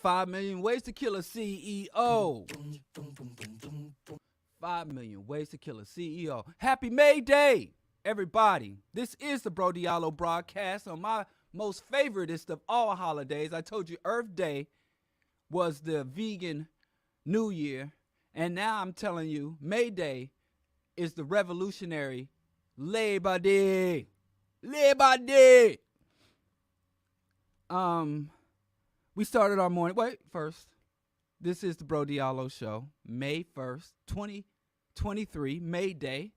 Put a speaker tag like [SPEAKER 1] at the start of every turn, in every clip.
[SPEAKER 1] 5 million ways to kill a CEO. 5 million ways to kill a CEO. Happy May Day, everybody. This is the BroDiallo broadcast on my most favoriteest of all holidays. I told you Earth Day was the vegan New Year, and now I'm telling you May Day is the revolutionary Labor Day. Labor Day. We started our morning. Wait, first. This is the BroDiallo show. May 1st, 2023, May Day.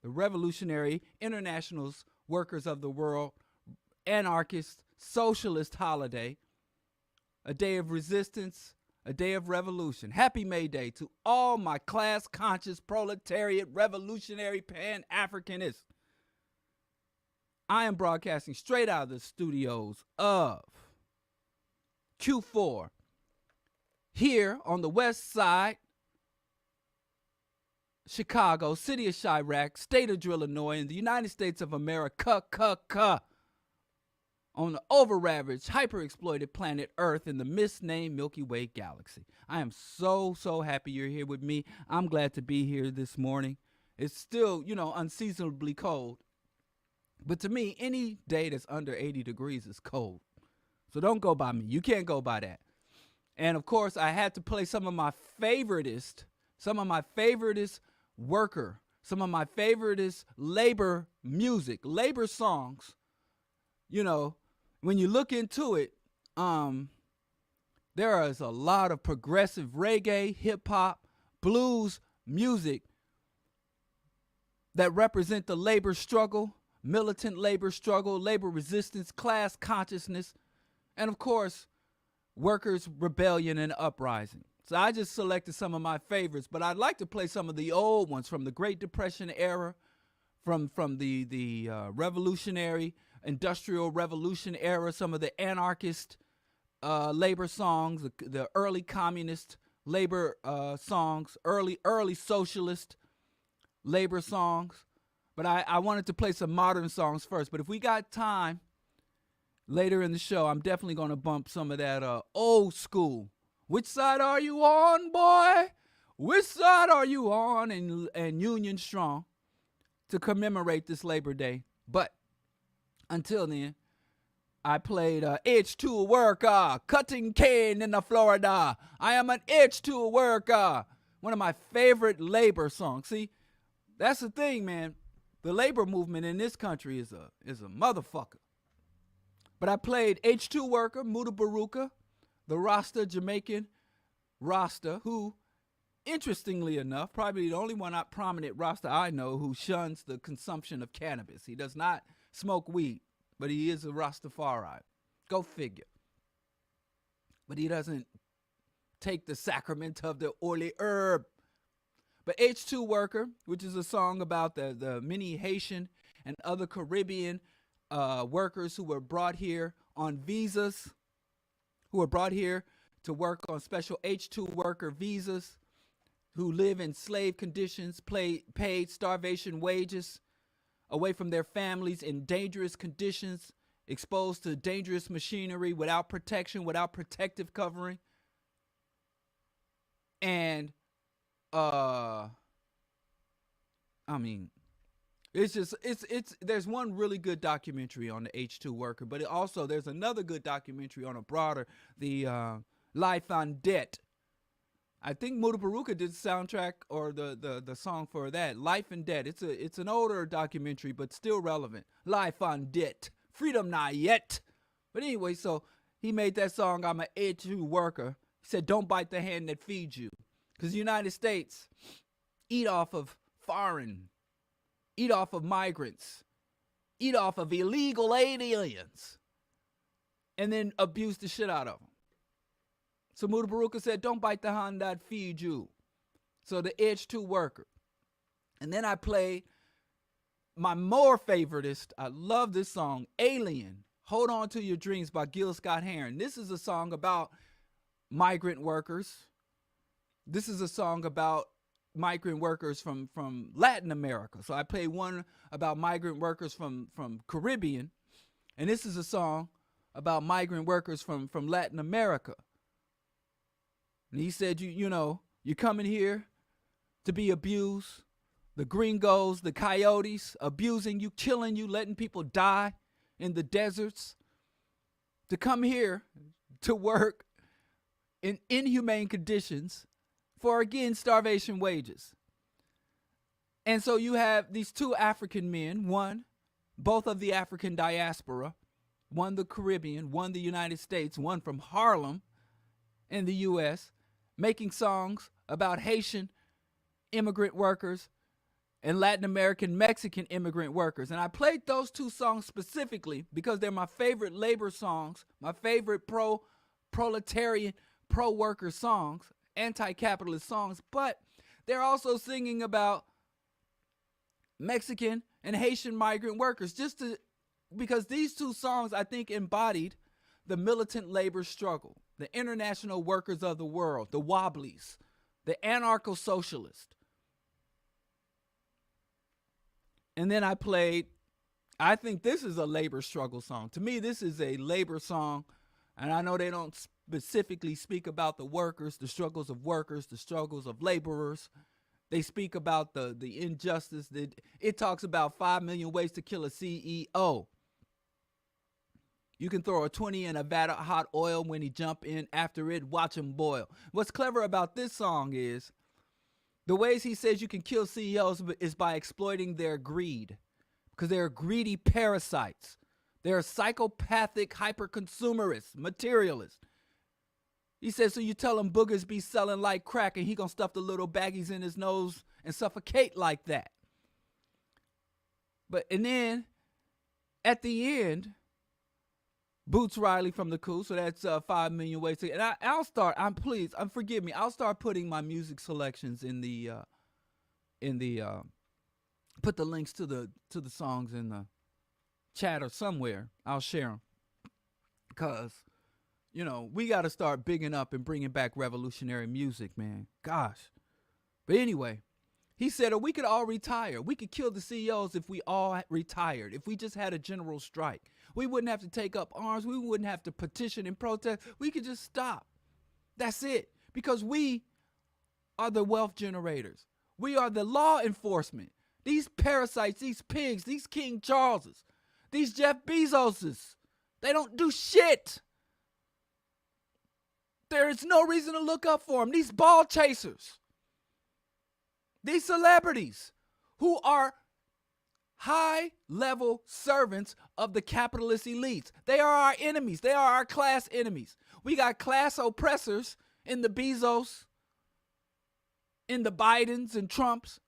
[SPEAKER 1] The revolutionary internationals, workers of the world, anarchist, socialist holiday. A day of resistance, a day of revolution. Happy May Day to all my class-conscious, proletariat, revolutionary, pan-Africanists. I am broadcasting straight out of the studios of Q4 here on the west side, Chicago, city of Chirac, state of Illinois, in the United States of America, on the over-ravaged, hyper-exploited planet Earth in the misnamed Milky Way galaxy. I am so happy you're here with me. I'm glad to be here this morning. It's still, unseasonably cold. But to me, any day that's under 80 degrees is cold. So don't go by me. You can't go by that. And of course, I had to play some of my favoritist worker, some of my favoritist labor music, labor songs. When you look into it, there is a lot of progressive reggae, hip hop, blues music that represent the labor struggle, militant labor struggle, labor resistance, class consciousness, and of course, workers' rebellion and uprising. So I just selected some of my favorites, but I'd like to play some of the old ones from the Great Depression era, from the revolutionary, industrial revolution era, some of the anarchist labor songs, the early communist labor songs, early socialist labor songs. But I wanted to play some modern songs first. But if we got time later in the show, I'm definitely going to bump some of that old school. Which side are you on, boy? Which side are you on? And Union Strong to commemorate this Labor Day. But until then, I played H2 worker, cutting cane in the Florida. I am an H2 worker. One of my favorite labor songs. See, that's the thing, man. The labor movement in this country is a motherfucker. But I played H2 worker, Muda Baruka, the Rasta, Jamaican Rasta, who, interestingly enough, probably the only one prominent Rasta I know who shuns the consumption of cannabis. He does not smoke weed, but he is a Rastafari. Go figure. But he doesn't take the sacrament of the oily herb. But H2 Worker, which is a song about the many Haitian and other Caribbean workers who were brought here on visas, who were brought here to work on special H2 worker visas, who live in slave conditions, paid starvation wages, away from their families in dangerous conditions, exposed to dangerous machinery without protection, without protective covering. And there's one really good documentary on the H2 worker, but there's another good documentary on a broader, the Life on Debt. I think Muda Baruka did the soundtrack or the song for that, Life and Debt. It's an older documentary, but still relevant. Life on Debt. Freedom not yet. But anyway, so he made that song, I'm an H2 worker. He said, don't bite the hand that feeds you. Because the United States eat off of eat off of migrants, eat off of illegal aliens, and then abuse the shit out of them. So Muda Baruka said, don't bite the hand that feeds you. So the H2 worker. And then I played my more favoritist, I love this song, Alien, Hold On to Your Dreams by Gil Scott-Heron. This is a song about migrant workers. This is a song about migrant workers from Latin America. So I played one about migrant workers from Caribbean. And this is a song about migrant workers from Latin America. And he said, you're coming here to be abused. The gringos, the coyotes, abusing you, killing you, letting people die in the deserts. To come here to work in inhumane conditions for, again, starvation wages. And so you have these two African men, both of the African diaspora, one the Caribbean, one the United States, one from Harlem in the U.S., making songs about Haitian immigrant workers and Latin American Mexican immigrant workers. And I played those two songs specifically because they're my favorite labor songs, my favorite proletarian, pro-worker songs, anti-capitalist songs, but they're also singing about Mexican and Haitian migrant workers, because these two songs, I think, embodied the militant labor struggle, the international workers of the world, the Wobblies, the anarcho-socialists. And then I played, I think this is a labor struggle song. To me, this is a labor song, and I know they don't specifically speak about the workers, the struggles of workers, the struggles of laborers. They speak about the injustice. It talks about 5 million ways to kill a CEO. You can throw a 20 in a vat of hot oil. When he jump in after it, watch him boil. What's clever about this song is the ways he says you can kill CEOs is by exploiting their greed, because they're greedy parasites. They're psychopathic, hyper-consumerists, materialists. He says, so you tell him boogers be selling like crack and he gonna stuff the little baggies in his nose and suffocate like that. And then at the end, Boots Riley from the Coup, so that's 5 million ways to, and I'll start, forgive me, I'll start putting my music selections in the put the links to the songs in the chat or somewhere. I'll share them, because we got to start bigging up and bringing back revolutionary music, man. Gosh. But anyway, he said, we could all retire. We could kill the CEOs if we all retired, if we just had a general strike. We wouldn't have to take up arms. We wouldn't have to petition and protest. We could just stop. That's it. Because we are the wealth generators. We are the law enforcement. These parasites, these pigs, these King Charleses, these Jeff Bezoses, they don't do shit. There is no reason to look up for them. These ball chasers, these celebrities who are high-level servants of the capitalist elites. They are our enemies. They are our class enemies. We got class oppressors in the Bezos, in the Bidens and Trumps.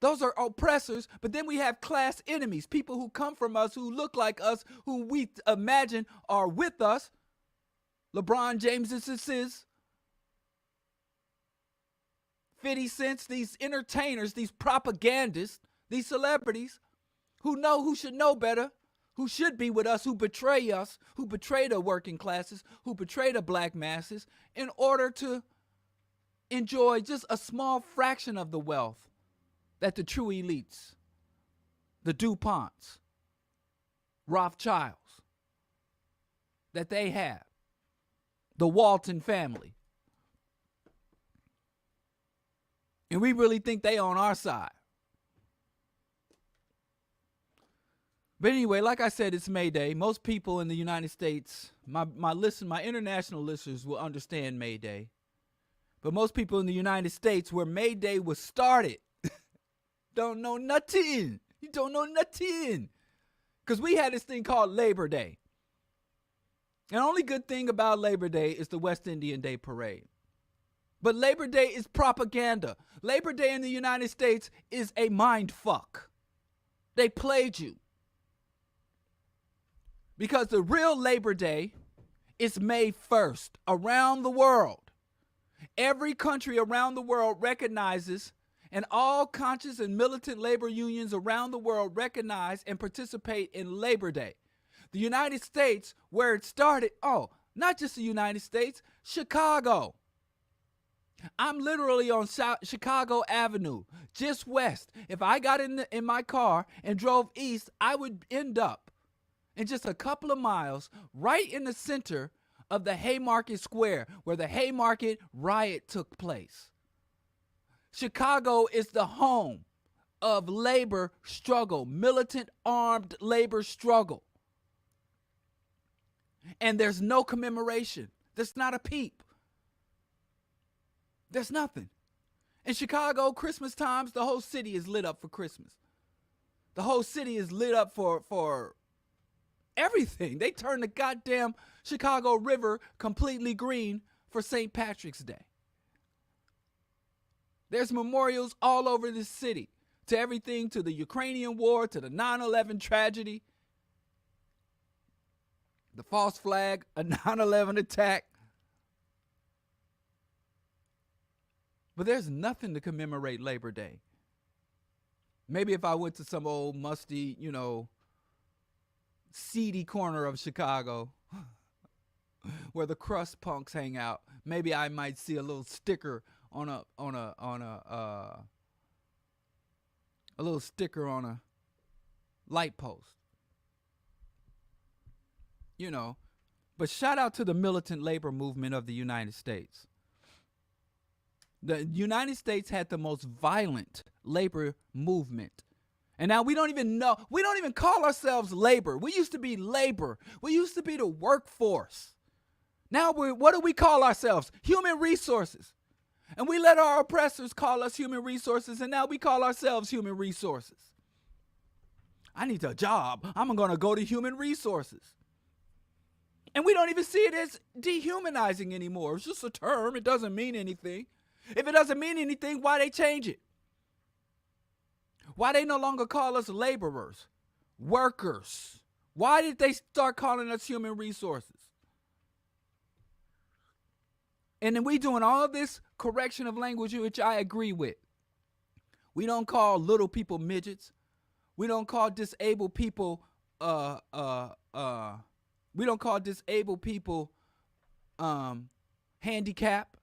[SPEAKER 1] Those are oppressors, but then we have class enemies, people who come from us, who look like us, who we imagine are with us. LeBron James, 50 Cents, these entertainers, these propagandists, these celebrities who should know better, who should be with us, who betray the working classes, who betray the black masses in order to enjoy just a small fraction of the wealth that the true elites, the DuPonts, Rothschilds, that they have, the Walton family. And we really think they on our side. But anyway, like I said, it's May Day. Most people in the United States, my international listeners will understand May Day. But most people in the United States, where May Day was started, don't know nothing. You don't know nothing. Because we had this thing called Labor Day. And the only good thing about Labor Day is the West Indian Day Parade. But Labor Day is propaganda. Labor Day in the United States is a mind fuck. They played you. Because the real Labor Day is May 1st around the world. Every country around the world recognizes, and all conscious and militant labor unions around the world recognize and participate in Labor Day. The United States, where it started, not just the United States, Chicago. I'm literally on Chicago Avenue, just west. If I got in my car and drove east, I would end up in just a couple of miles right in the center of the Haymarket Square where the Haymarket Riot took place. Chicago is the home of labor struggle, militant armed labor struggle. And there's no commemoration. There's not a peep. There's nothing. In Chicago, Christmas times, the whole city is lit up for Christmas. The whole city is lit up for everything. They turn the goddamn Chicago River completely green for St. Patrick's Day. There's memorials all over the city to everything, to the Ukrainian war, to the 9/11 tragedy, the false flag, a 9/11 attack. But there's nothing to commemorate Labor Day. Maybe if I went to some old musty, seedy corner of Chicago where the crust punks hang out, maybe I might see a little sticker on a little sticker on a light post. But shout out to the militant labor movement of the United States. The United States had the most violent labor movement. And now we don't even call ourselves labor. We used to be labor. We used to be the workforce. Now what do we call ourselves? Human resources. And we let our oppressors call us human resources, and now we call ourselves human resources. I need a job. I'm going to go to human resources. And we don't even see it as dehumanizing anymore. It's just a term. It doesn't mean anything. If it doesn't mean anything, why they change it? Why they no longer call us laborers, workers? Why did they start calling us human resources? And then we doing all this correction of language, which I agree with. We don't call little people midgets. We don't call disabled people we don't call disabled people handicap.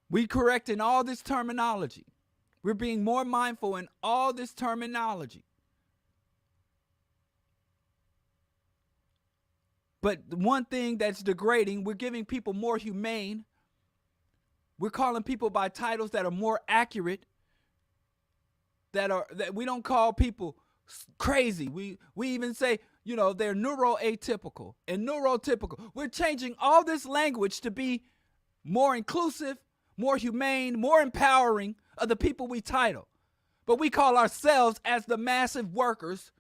[SPEAKER 1] We correcting all this terminology. We're being more mindful in all this terminology. But the one thing that's degrading, we're giving people more humane. We're calling people by titles that are more accurate. That we don't call people crazy. We even say, they're neuroatypical and neurotypical. We're changing all this language to be more inclusive, more humane, more empowering of the people we title. But we call ourselves, as the massive workers,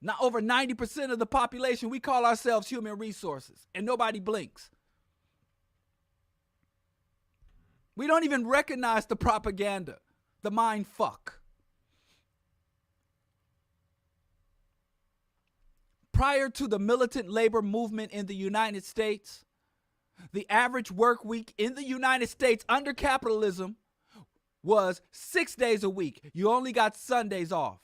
[SPEAKER 1] not over 90% of the population, we call ourselves human resources, and nobody blinks. We don't even recognize the propaganda, the mind fuck. Prior to the militant labor movement in the United States, the average work week in the United States under capitalism was 6 days a week. You only got Sundays off.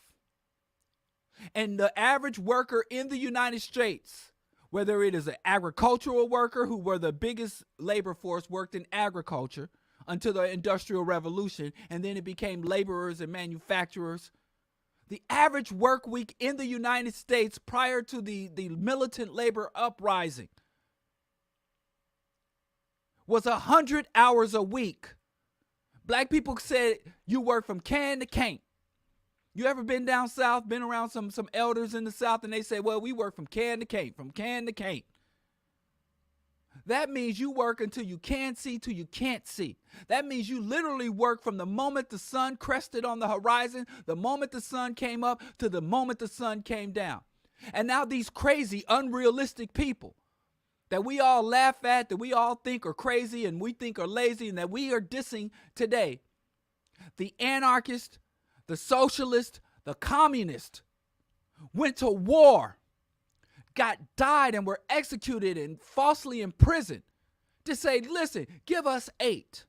[SPEAKER 1] And the average worker in the United States, whether it is an agricultural worker, who were the biggest labor force, worked in agriculture until the Industrial Revolution, and then it became laborers and manufacturers. The average work week in the United States prior to the militant labor uprising was 100 hours a week. Black people said you work from can to can't. You ever been down south, been around some elders in the South, and they say, well, we work from can to can't, from can to can't. That means you work until you can see, till you can't see. That means you literally work from the moment the sun crested on the horizon, the moment the sun came up, to the moment the sun came down. And now these crazy, unrealistic people that we all laugh at, that we all think are crazy and we think are lazy and that we are dissing today, the anarchist, the socialist, the communist, went to war, died and were executed and falsely imprisoned to say, listen, give us 8.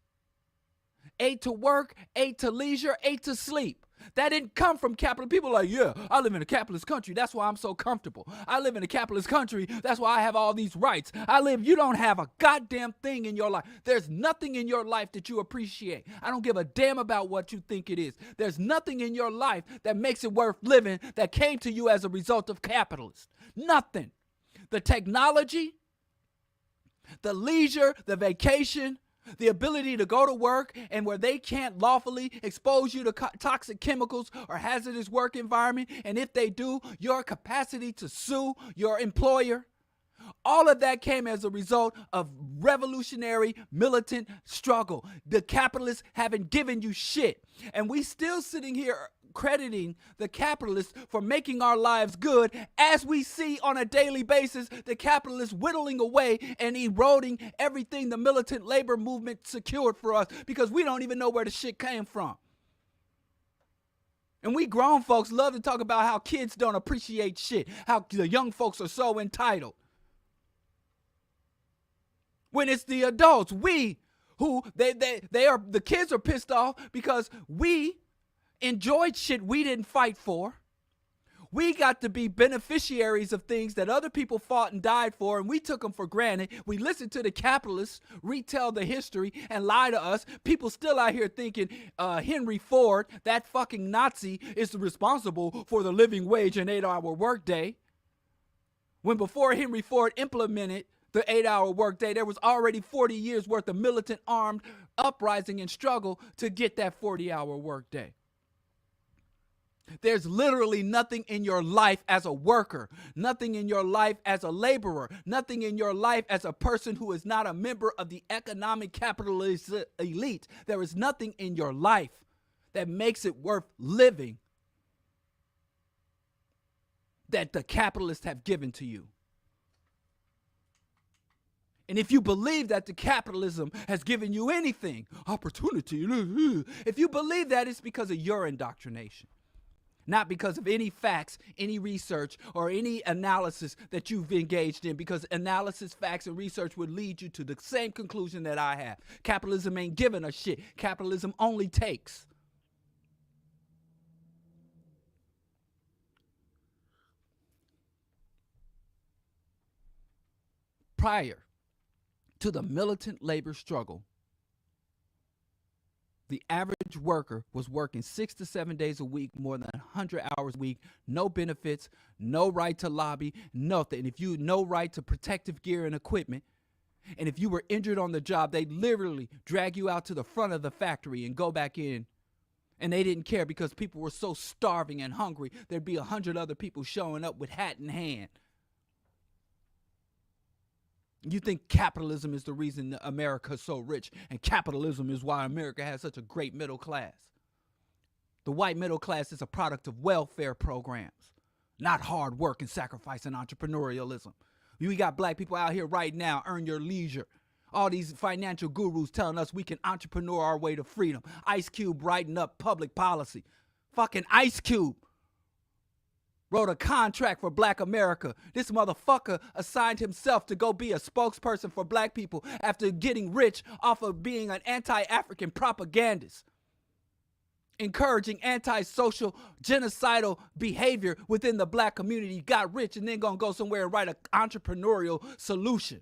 [SPEAKER 1] 8 to work, 8 to leisure, 8 to sleep. That didn't come from capital. People are like, yeah, I live in a capitalist country. That's why I'm so comfortable. I live in a capitalist country. That's why I have all these rights. You don't have a goddamn thing in your life. There's nothing in your life that you appreciate. I don't give a damn about what you think it is. There's nothing in your life that makes it worth living that came to you as a result of capitalism. Nothing. The technology, the leisure, the vacation, the ability to go to work and where they can't lawfully expose you to toxic chemicals or hazardous work environment. And if they do, your capacity to sue your employer. All of that came as a result of revolutionary militant struggle. The capitalists haven't given you shit. And we still sitting here crediting the capitalists for making our lives good, as we see on a daily basis the capitalists whittling away and eroding everything the militant labor movement secured for us, because we don't even know where the shit came from. And we grown folks love to talk about how kids don't appreciate shit, how the young folks are so entitled. When it's the adults, the kids are pissed off because we enjoyed shit we didn't fight for. We got to be beneficiaries of things that other people fought and died for, and we took them for granted. We listened to the capitalists retell the history and lie to us. People still out here thinking Henry Ford, that fucking Nazi, is responsible for the living wage and 8-hour workday. When before Henry Ford implemented the 8-hour workday, there was already 40 years worth of militant armed uprising and struggle to get that 40-hour workday. There's literally nothing in your life as a worker, nothing in your life as a laborer, nothing in your life as a person who is not a member of the economic capitalist elite. There is nothing in your life that makes it worth living that the capitalists have given to you. And if you believe that the capitalism has given you anything, opportunity, if you believe that, it's because of your indoctrination. Not because of any facts, any research, or any analysis that you've engaged in, because analysis, facts, and research would lead you to the same conclusion that I have. Capitalism ain't giving a shit. Capitalism only takes. Prior to the militant labor struggle, the average worker was working 6 to 7 days a week, more than 100 hours a week, no benefits, no right to lobby, nothing. If you no right to protective gear and equipment, and if you were injured on the job, they'd literally drag you out to the front of the factory and go back in. And they didn't care because people were so starving and hungry, there'd be 100 other people showing up with hat in hand. You think capitalism is the reason America's so rich, and capitalism is why America has such a great middle class. The white middle class is a product of welfare programs, not hard work and sacrifice and entrepreneurialism. We got black people out here right now, earn your leisure. All these financial gurus telling us we can entrepreneur our way to freedom. Ice Cube writing up public policy. Fucking Ice Cube wrote a contract for Black America. This motherfucker assigned himself to go be a spokesperson for black people after getting rich off of being an anti-African propagandist, encouraging anti-social genocidal behavior within the black community. Got rich and then gonna go somewhere and write an entrepreneurial solution.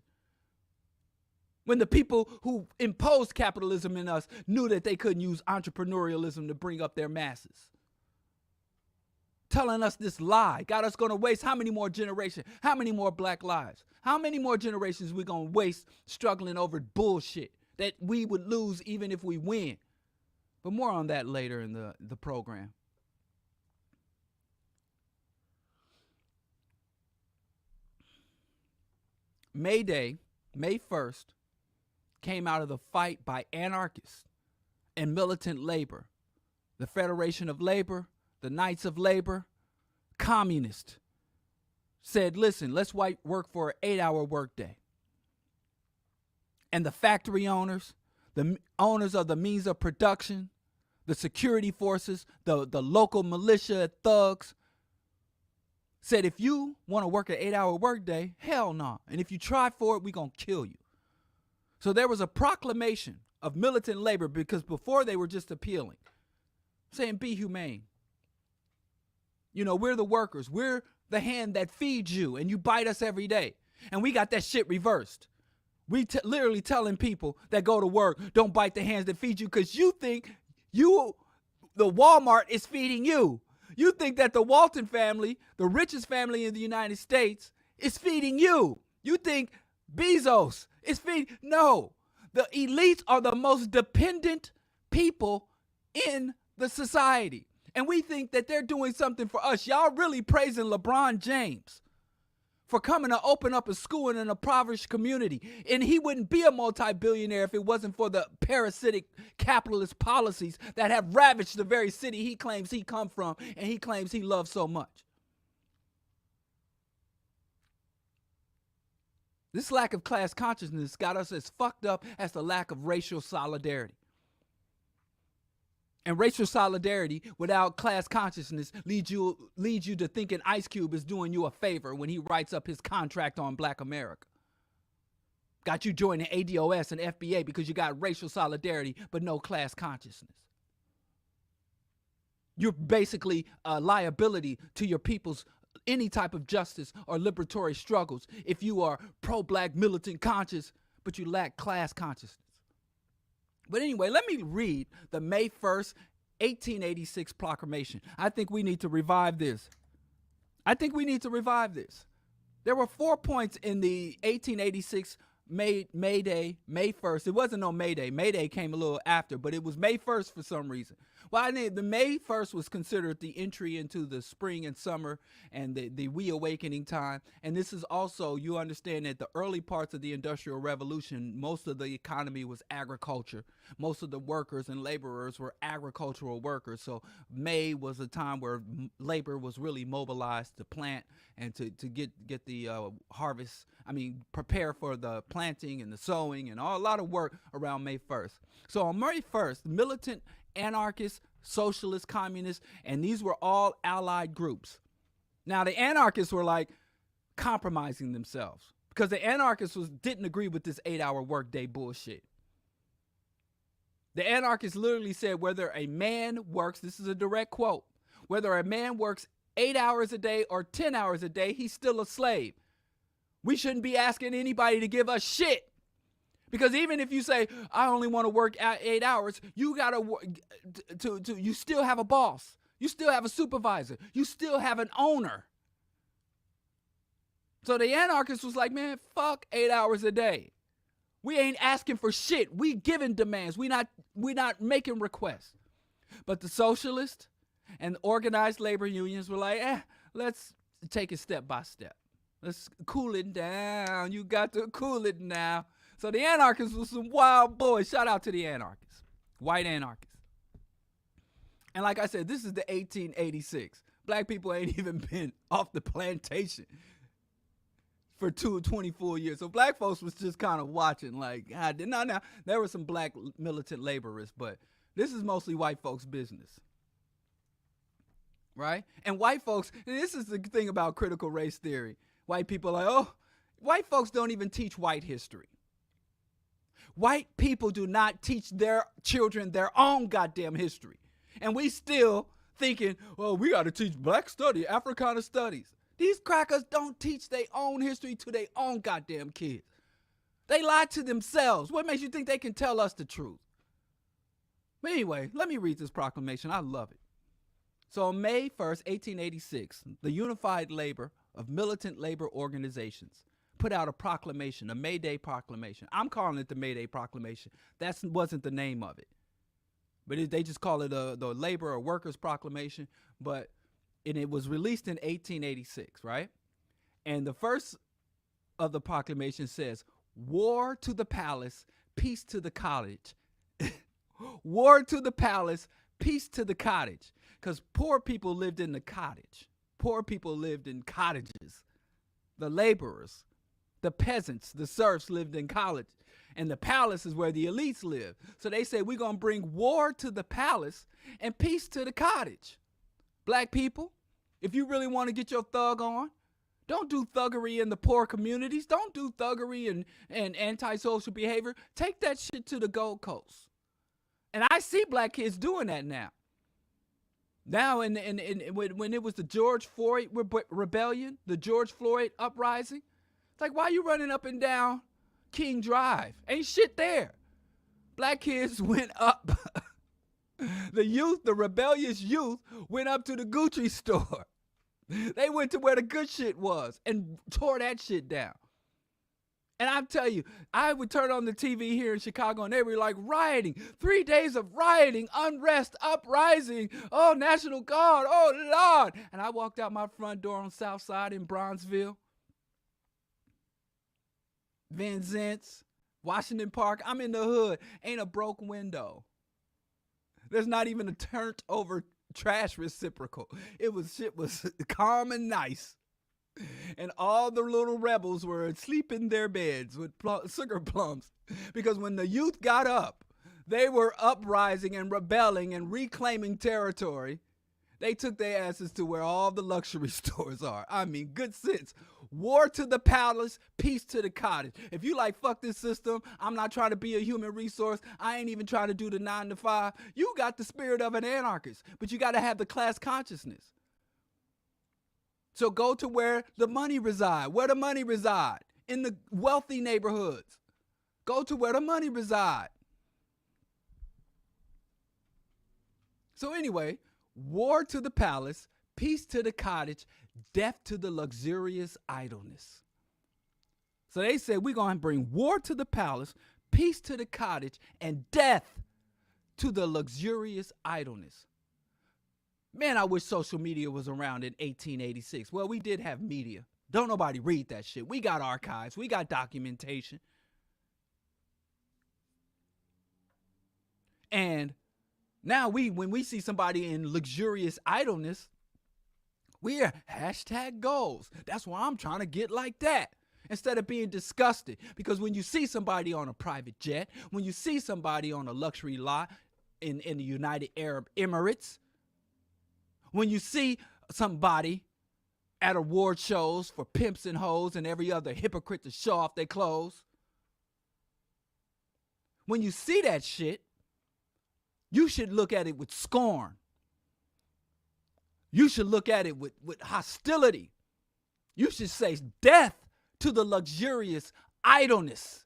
[SPEAKER 1] When the people who imposed capitalism in us knew that they couldn't use entrepreneurialism to bring up their masses. Telling us this lie, got us gonna waste how many more generations, how many more black lives, how many more generations we gonna waste struggling over bullshit that we would lose even if we win. But more on that later in the program. May Day, May 1st, came out of the fight by anarchists and militant labor, the Federation of Labor, the Knights of Labor, communists, said, listen, let's work for an 8-hour workday. And the factory owners, the owners of the means of production, the security forces, the local militia thugs, said, if you want to work an 8-hour workday, hell no. And if you try for it, we're going to kill you. So there was a proclamation of militant labor, because before they were just appealing, saying be humane. You know, we're the workers. We're the hand that feeds you, and you bite us every day. And we got that shit reversed. We literally telling people that go to work, don't bite the hands that feed you, because you think the Walmart is feeding you. You think that the Walton family, the richest family in the United States, is feeding you. You think Bezos is feeding. No. The elites are the most dependent people in the society. And we think that they're doing something for us. Y'all really praising LeBron James for coming to open up a school in an impoverished community. And he wouldn't be a multi-billionaire if it wasn't for the parasitic capitalist policies that have ravaged the very city he claims he come from and he claims he loves so much. This lack of class consciousness got us as fucked up as the lack of racial solidarity. And racial solidarity without class consciousness leads you to thinking Ice Cube is doing you a favor when he writes up his contract on Black America. Got you joining ADOS and FBA because you got racial solidarity but no class consciousness. You're basically a liability to your people's any type of justice or liberatory struggles if you are pro-black militant conscious, but you lack class consciousness. But anyway, let me read the May 1st, 1886 Proclamation. I think we need to revive this. There were 4 points in the 1886 May Day, May 1st. It wasn't no May Day. May Day came a little after, but it was May 1st for some reason. Well, I think the May 1st was considered the entry into the spring and summer and the reawakening time. And this is also, you understand that the early parts of the Industrial Revolution, most of the economy was agriculture. Most of the workers and laborers were agricultural workers. So May was a time where labor was really mobilized to plant and to get the harvest. I mean, prepare for the planting and the sowing and a lot of work around May 1st. So on May 1st, militant anarchists, socialists, communists, and these were all allied groups. Now, the anarchists were like compromising themselves because the anarchists didn't agree with this 8-hour workday bullshit. The anarchists literally said whether a man works, this is a direct quote, whether a man works 8 hours a day or 10 hours a day, he's still a slave. We shouldn't be asking anybody to give us shit. Because even if you say, I only want to work 8 hours, you got to you still have a boss. You still have a supervisor. You still have an owner. So the anarchist was like, man, fuck 8 hours a day. We ain't asking for shit. We giving demands. We not making requests. But the socialists and organized labor unions were like, let's take it step by step. Let's cool it down. You got to cool it now. So the anarchists were some wild boys. Shout out to the anarchists. White anarchists. And like I said, this is the 1886. Black people ain't even been off the plantation for 24 years. So black folks was just kind of watching like, now, there were some black militant laborers, but this is mostly white folks' business. Right? And white folks, and this is the thing about critical race theory. White people are like, oh, white folks don't even teach white history. White people do not teach their children their own goddamn history. And we still thinking, well, we got to teach black study, Africana studies. These crackers don't teach their own history to their own goddamn kids. They lie to themselves. What makes you think they can tell us the truth? But anyway, let me read this proclamation. I love it. So on May 1st, 1886, the Unified Labor of Militant Labor Organizations put out a proclamation, a May Day proclamation. I'm calling it the May Day proclamation. That wasn't the name of it. But they just call it the Labor or Workers Proclamation. But it was released in 1886, right? And the first of the proclamation says, war to the palace, peace to the cottage. War to the palace, peace to the cottage. Because poor people lived in the cottage. Poor people lived in cottages. The laborers, the peasants, the serfs lived in college. And the palace is where the elites live. So they say, we're going to bring war to the palace and peace to the cottage. Black people, if you really want to get your thug on, don't do thuggery in the poor communities. Don't do thuggery and antisocial behavior. Take that shit to the Gold Coast. And I see black kids doing that now. Now, when it was the George Floyd rebellion, the George Floyd uprising, it's like, why you running up and down King Drive? Ain't shit there. Black kids went up. The rebellious youth went up to the Gucci store. They went to where the good shit was and tore that shit down. And I'm telling you, I would turn on the TV here in Chicago and they were like rioting. 3 days of rioting, unrest, uprising. Oh, National Guard. Oh, Lord. And I walked out my front door on South Side in Bronzeville, Vincennes, Washington Park. I'm in the hood. Ain't a broke window. There's not even a turned over trash reciprocal. Shit was calm and nice. And all the little rebels were asleep in their beds with sugar plums. Because when the youth got up, they were uprising and rebelling and reclaiming territory. They took their asses to where all the luxury stores are. I mean, good sense. War to the palace, peace to the cottage. If you like, fuck this system, I'm not trying to be a human resource, I ain't even trying to do the 9 to 5. You got the spirit of an anarchist, but you got to have the class consciousness. So go to where the money reside. Where the money reside? In the wealthy neighborhoods. Go to where the money reside. So anyway, war to the palace, peace to the cottage, death to the luxurious idleness. So they said we're going to bring war to the palace, peace to the cottage, and death to the luxurious idleness. Man, I wish social media was around in 1886. Well, we did have media. Don't nobody read that shit. We got archives. We got documentation. And now when we see somebody in luxurious idleness, we are hashtag goals. That's why I'm trying to get like that. Instead of being disgusted. Because when you see somebody on a private jet, when you see somebody on a luxury lot in the United Arab Emirates, when you see somebody at award shows for pimps and hoes and every other hypocrite to show off their clothes, when you see that shit, you should look at it with scorn. You should look at it with hostility. You should say death to the luxurious idleness.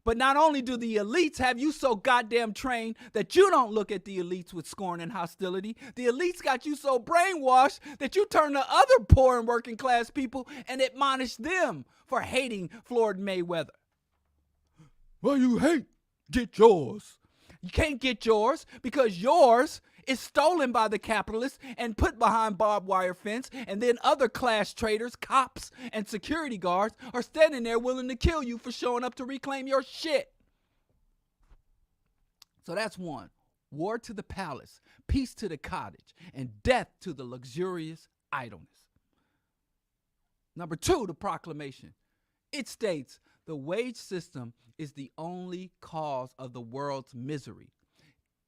[SPEAKER 1] But not only do the elites have you so goddamn trained that you don't look at the elites with scorn and hostility, the elites got you so brainwashed that you turn to other poor and working class people and admonish them for hating Floyd Mayweather. Well, you hate, get yours. You can't get yours because yours is stolen by the capitalists and put behind barbed wire fence, and then other class traders, cops, and security guards are standing there willing to kill you for showing up to reclaim your shit. So that's one. War to the palace, peace to the cottage, and death to the luxurious idleness. Number 2, the proclamation. It states, the wage system is the only cause of the world's misery.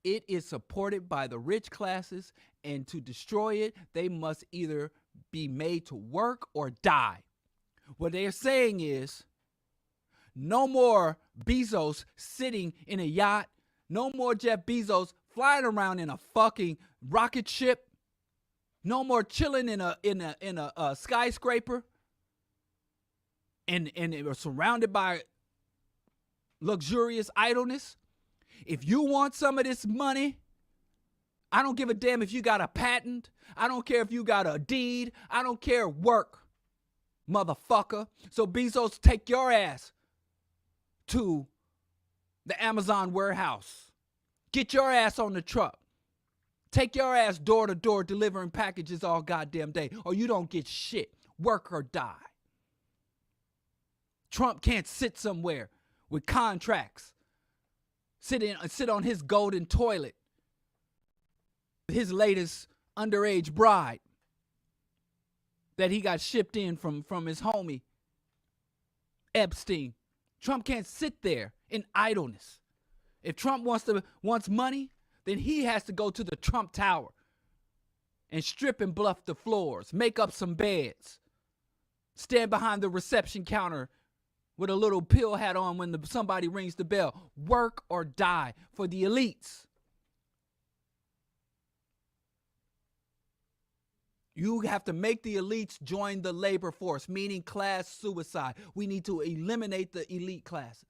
[SPEAKER 1] It is supported by the rich classes, and to destroy it, they must either be made to work or die. What they are saying is, no more Bezos sitting in a yacht, no more Jeff Bezos flying around in a fucking rocket ship, no more chilling in a skyscraper, and it was surrounded by luxurious idleness. If you want some of this money, I don't give a damn if you got a patent. I don't care if you got a deed. I don't care. Work, motherfucker. So Bezos, take your ass to the Amazon warehouse. Get your ass on the truck. Take your ass door to door delivering packages all goddamn day, or you don't get shit. Work or die. Trump can't sit somewhere with contracts. Sit on his golden toilet. His latest underage bride that he got shipped in from his homie, Epstein. Trump can't sit there in idleness. If Trump wants money, then he has to go to the Trump Tower and strip and bluff the floors, make up some beds, stand behind the reception counter with a little pill hat on when somebody rings the bell. Work or die for the elites. You have to make the elites join the labor force, meaning class suicide. We need to eliminate the elite classes.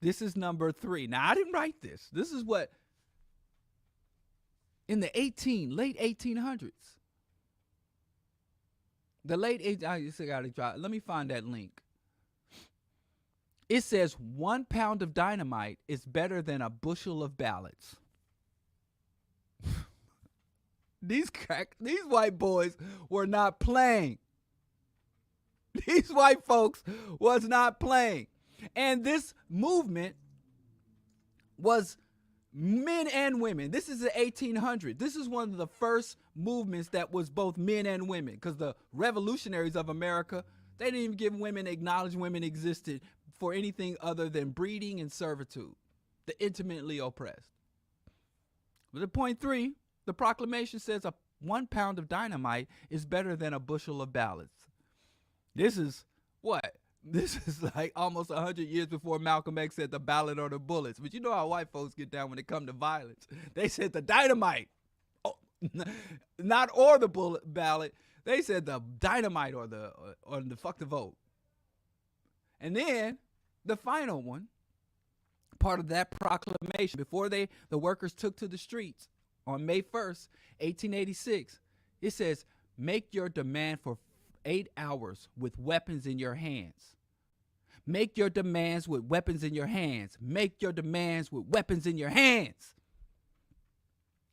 [SPEAKER 1] This is number 3. Now, I didn't write this. This is what, in the late 1800s. The late 1800s, let me find that link. It says 1 pound of dynamite is better than a bushel of ballots. These white boys were not playing. These white folks was not playing. And this movement was men and women. This is the 1800s. This is one of the first movements that was both men and women, because the revolutionaries of America, they didn't even give women, acknowledge women existed for anything other than breeding and servitude, the intimately oppressed. But the point 3, the proclamation says 1 pound of dynamite is better than a bushel of ballots. This is what? This is like almost 100 years before Malcolm X said the ballot or the bullets. But you know how white folks get down when it comes to violence. They said the dynamite, not or the bullet ballot. They said the dynamite or the fuck the vote. And then the final one, part of that proclamation, before the workers took to the streets on May 1st, 1886, it says, make your demand for 8 hours with weapons in your hands. Make your demands with weapons in your hands. Make your demands with weapons in your hands.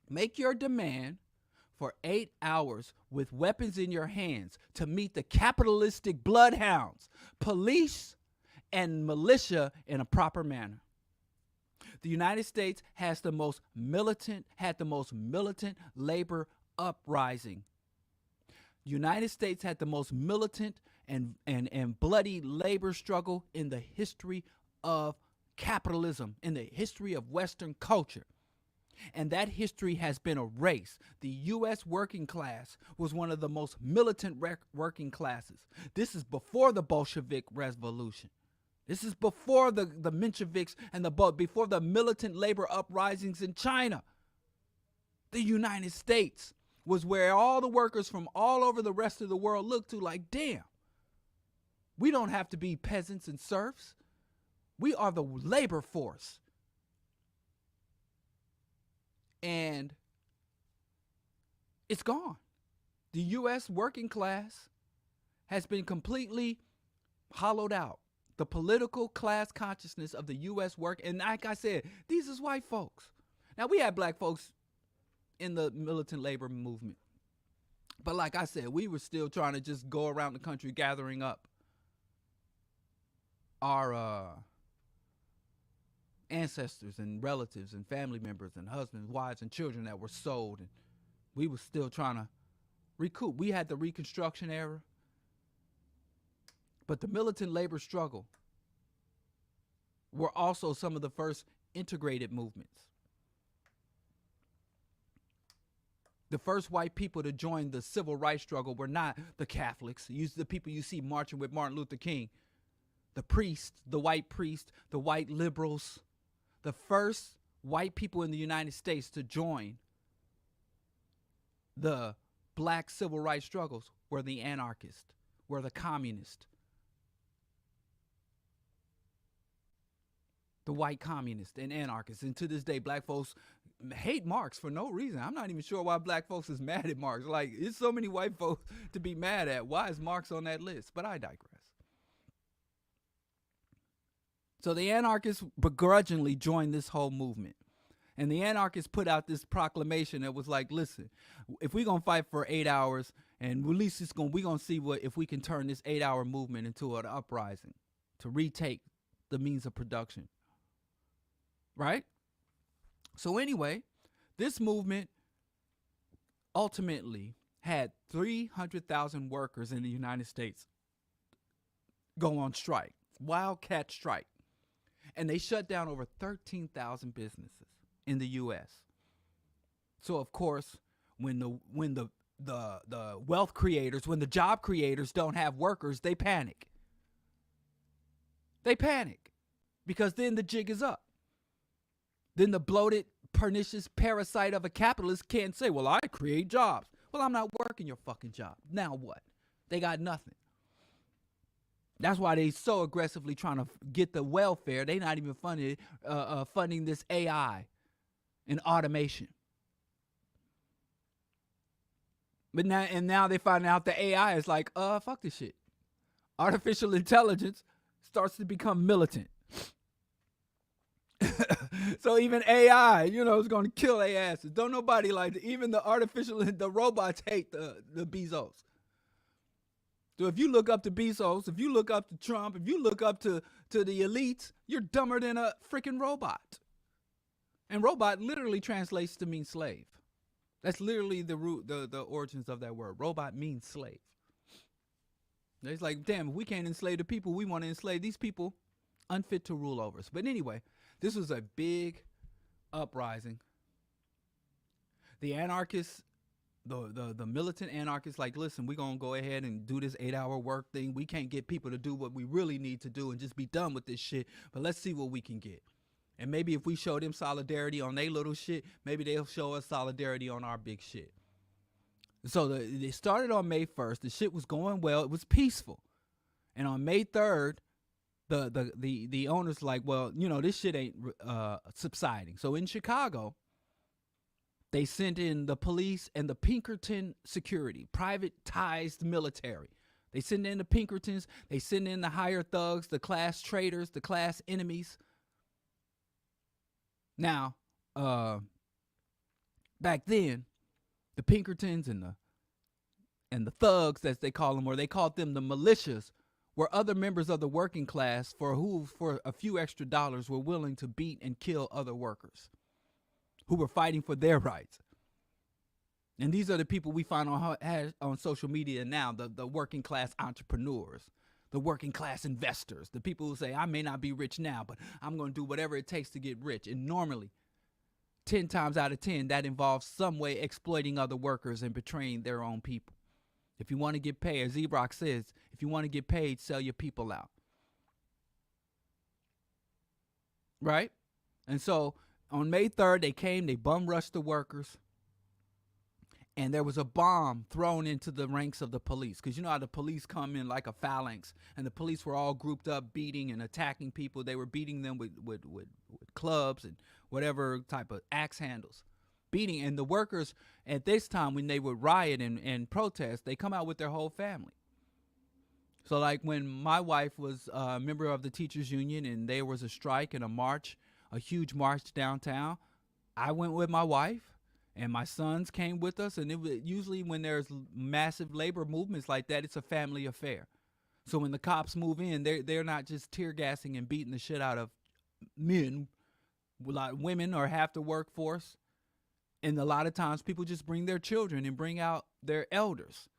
[SPEAKER 1] Make your demand for 8 hours with weapons in your hands to meet the capitalistic bloodhounds, police, and militia in a proper manner. The United States had the most militant labor uprising. The United States had the most militant and bloody labor struggle in the history of capitalism, in the history of Western culture. And that history has been erased. The U.S. working class was one of the most militant working classes. This is before the Bolshevik Revolution. This is before the Mensheviks and before the militant labor uprisings in China. The United States was where all the workers from all over the rest of the world looked to like, damn, we don't have to be peasants and serfs. We are the labor force. And it's gone. The U.S. working class has been completely hollowed out. The political class consciousness of the U.S. and like I said, these is white folks. Now, we had black folks in the militant labor movement. But like I said, we were still trying to just go around the country gathering up our ancestors and relatives and family members and husbands, wives, and children that were sold. And we were still trying to recoup. We had the Reconstruction era. But the militant labor struggle were also some of the first integrated movements. The first white people to join the civil rights struggle were not the Catholics, the people you see marching with Martin Luther King, the priests, the white liberals. The first white people in the United States to join the black civil rights struggles were the anarchists, were the communists, the white communists and anarchists. And to this day, black folks hate Marx for no reason. I'm not even sure why black folks is mad at Marx. Like, there's so many white folks to be mad at. Why is Marx on that list? But I digress. So the anarchists begrudgingly joined this whole movement. And the anarchists put out this proclamation that was like, listen, if we're going to fight for 8 hours, and at least we're going to see if we can turn this 8-hour movement into an uprising to retake the means of production. Right? So anyway, this movement ultimately had 300,000 workers in the United States go on strike, wildcat strike. And they shut down over 13,000 businesses in the U.S. So of course, when the wealth creators, when the job creators don't have workers, they panic. They panic because then the jig is up. Then the bloated, pernicious parasite of a capitalist can't say, well, I create jobs. Well, I'm not working your fucking job. Now what? They got nothing. That's why they so aggressively trying to get the welfare. They not even funding this AI and automation. But now they find out the AI is like, fuck this shit. Artificial intelligence starts to become militant. So even AI, is going to kill their asses. Don't nobody like it. Even the robots hate the Bezos. So if you look up to Bezos, if you look up to Trump, if you look up to the elites, you're dumber than a freaking robot. And robot literally translates to mean slave. That's literally the root, the origins of that word. Robot means slave. It's like, damn, if we can't enslave the people, we want to enslave these people unfit to rule over us. But anyway, this was a big uprising. The anarchists, the militant anarchists, like, listen, we're going to go ahead and do this 8-hour work thing. We can't get people to do what we really need to do and just be done with this shit. But let's see what we can get. And maybe if we show them solidarity on their little shit, maybe they'll show us solidarity on our big shit. So they started on May 1st. The shit was going well. It was peaceful. And on May 3rd, the owners like, well, this shit ain't subsiding. So in Chicago, they sent in the police and the Pinkerton security, privatized military. They sent in the Pinkertons. They sent in the higher thugs, the class traitors, the class enemies. Now, back then, the Pinkertons and the thugs, as they call them, or they called them the militias, were other members of the working class who, for a few extra dollars, were willing to beat and kill other workers who were fighting for their rights. And these are the people we find on social media now, the working class entrepreneurs, the working class investors, the people who say, I may not be rich now, but I'm going to do whatever it takes to get rich. And normally, 10 times out of 10, that involves some way exploiting other workers and betraying their own people. If you want to get paid, as Ebrock says, if you want to get paid, sell your people out. Right? And so on May 3rd, they bum rushed the workers. And there was a bomb thrown into the ranks of the police. Because you know how the police come in like a phalanx. And the police were all grouped up, beating and attacking people. They were beating them with clubs and whatever type of axe handles. Beating. And the workers at this time, when they would riot and protest, they come out with their whole family. So like when my wife was a member of the teachers union and there was a strike and a huge march downtown, I went with my wife. And my sons came with us, and it was usually when there's massive labor movements like that, it's a family affair. So when the cops move in, they're not just tear gassing and beating the shit out of men. Like women are half the workforce, and a lot of times people just bring their children and bring out their elders,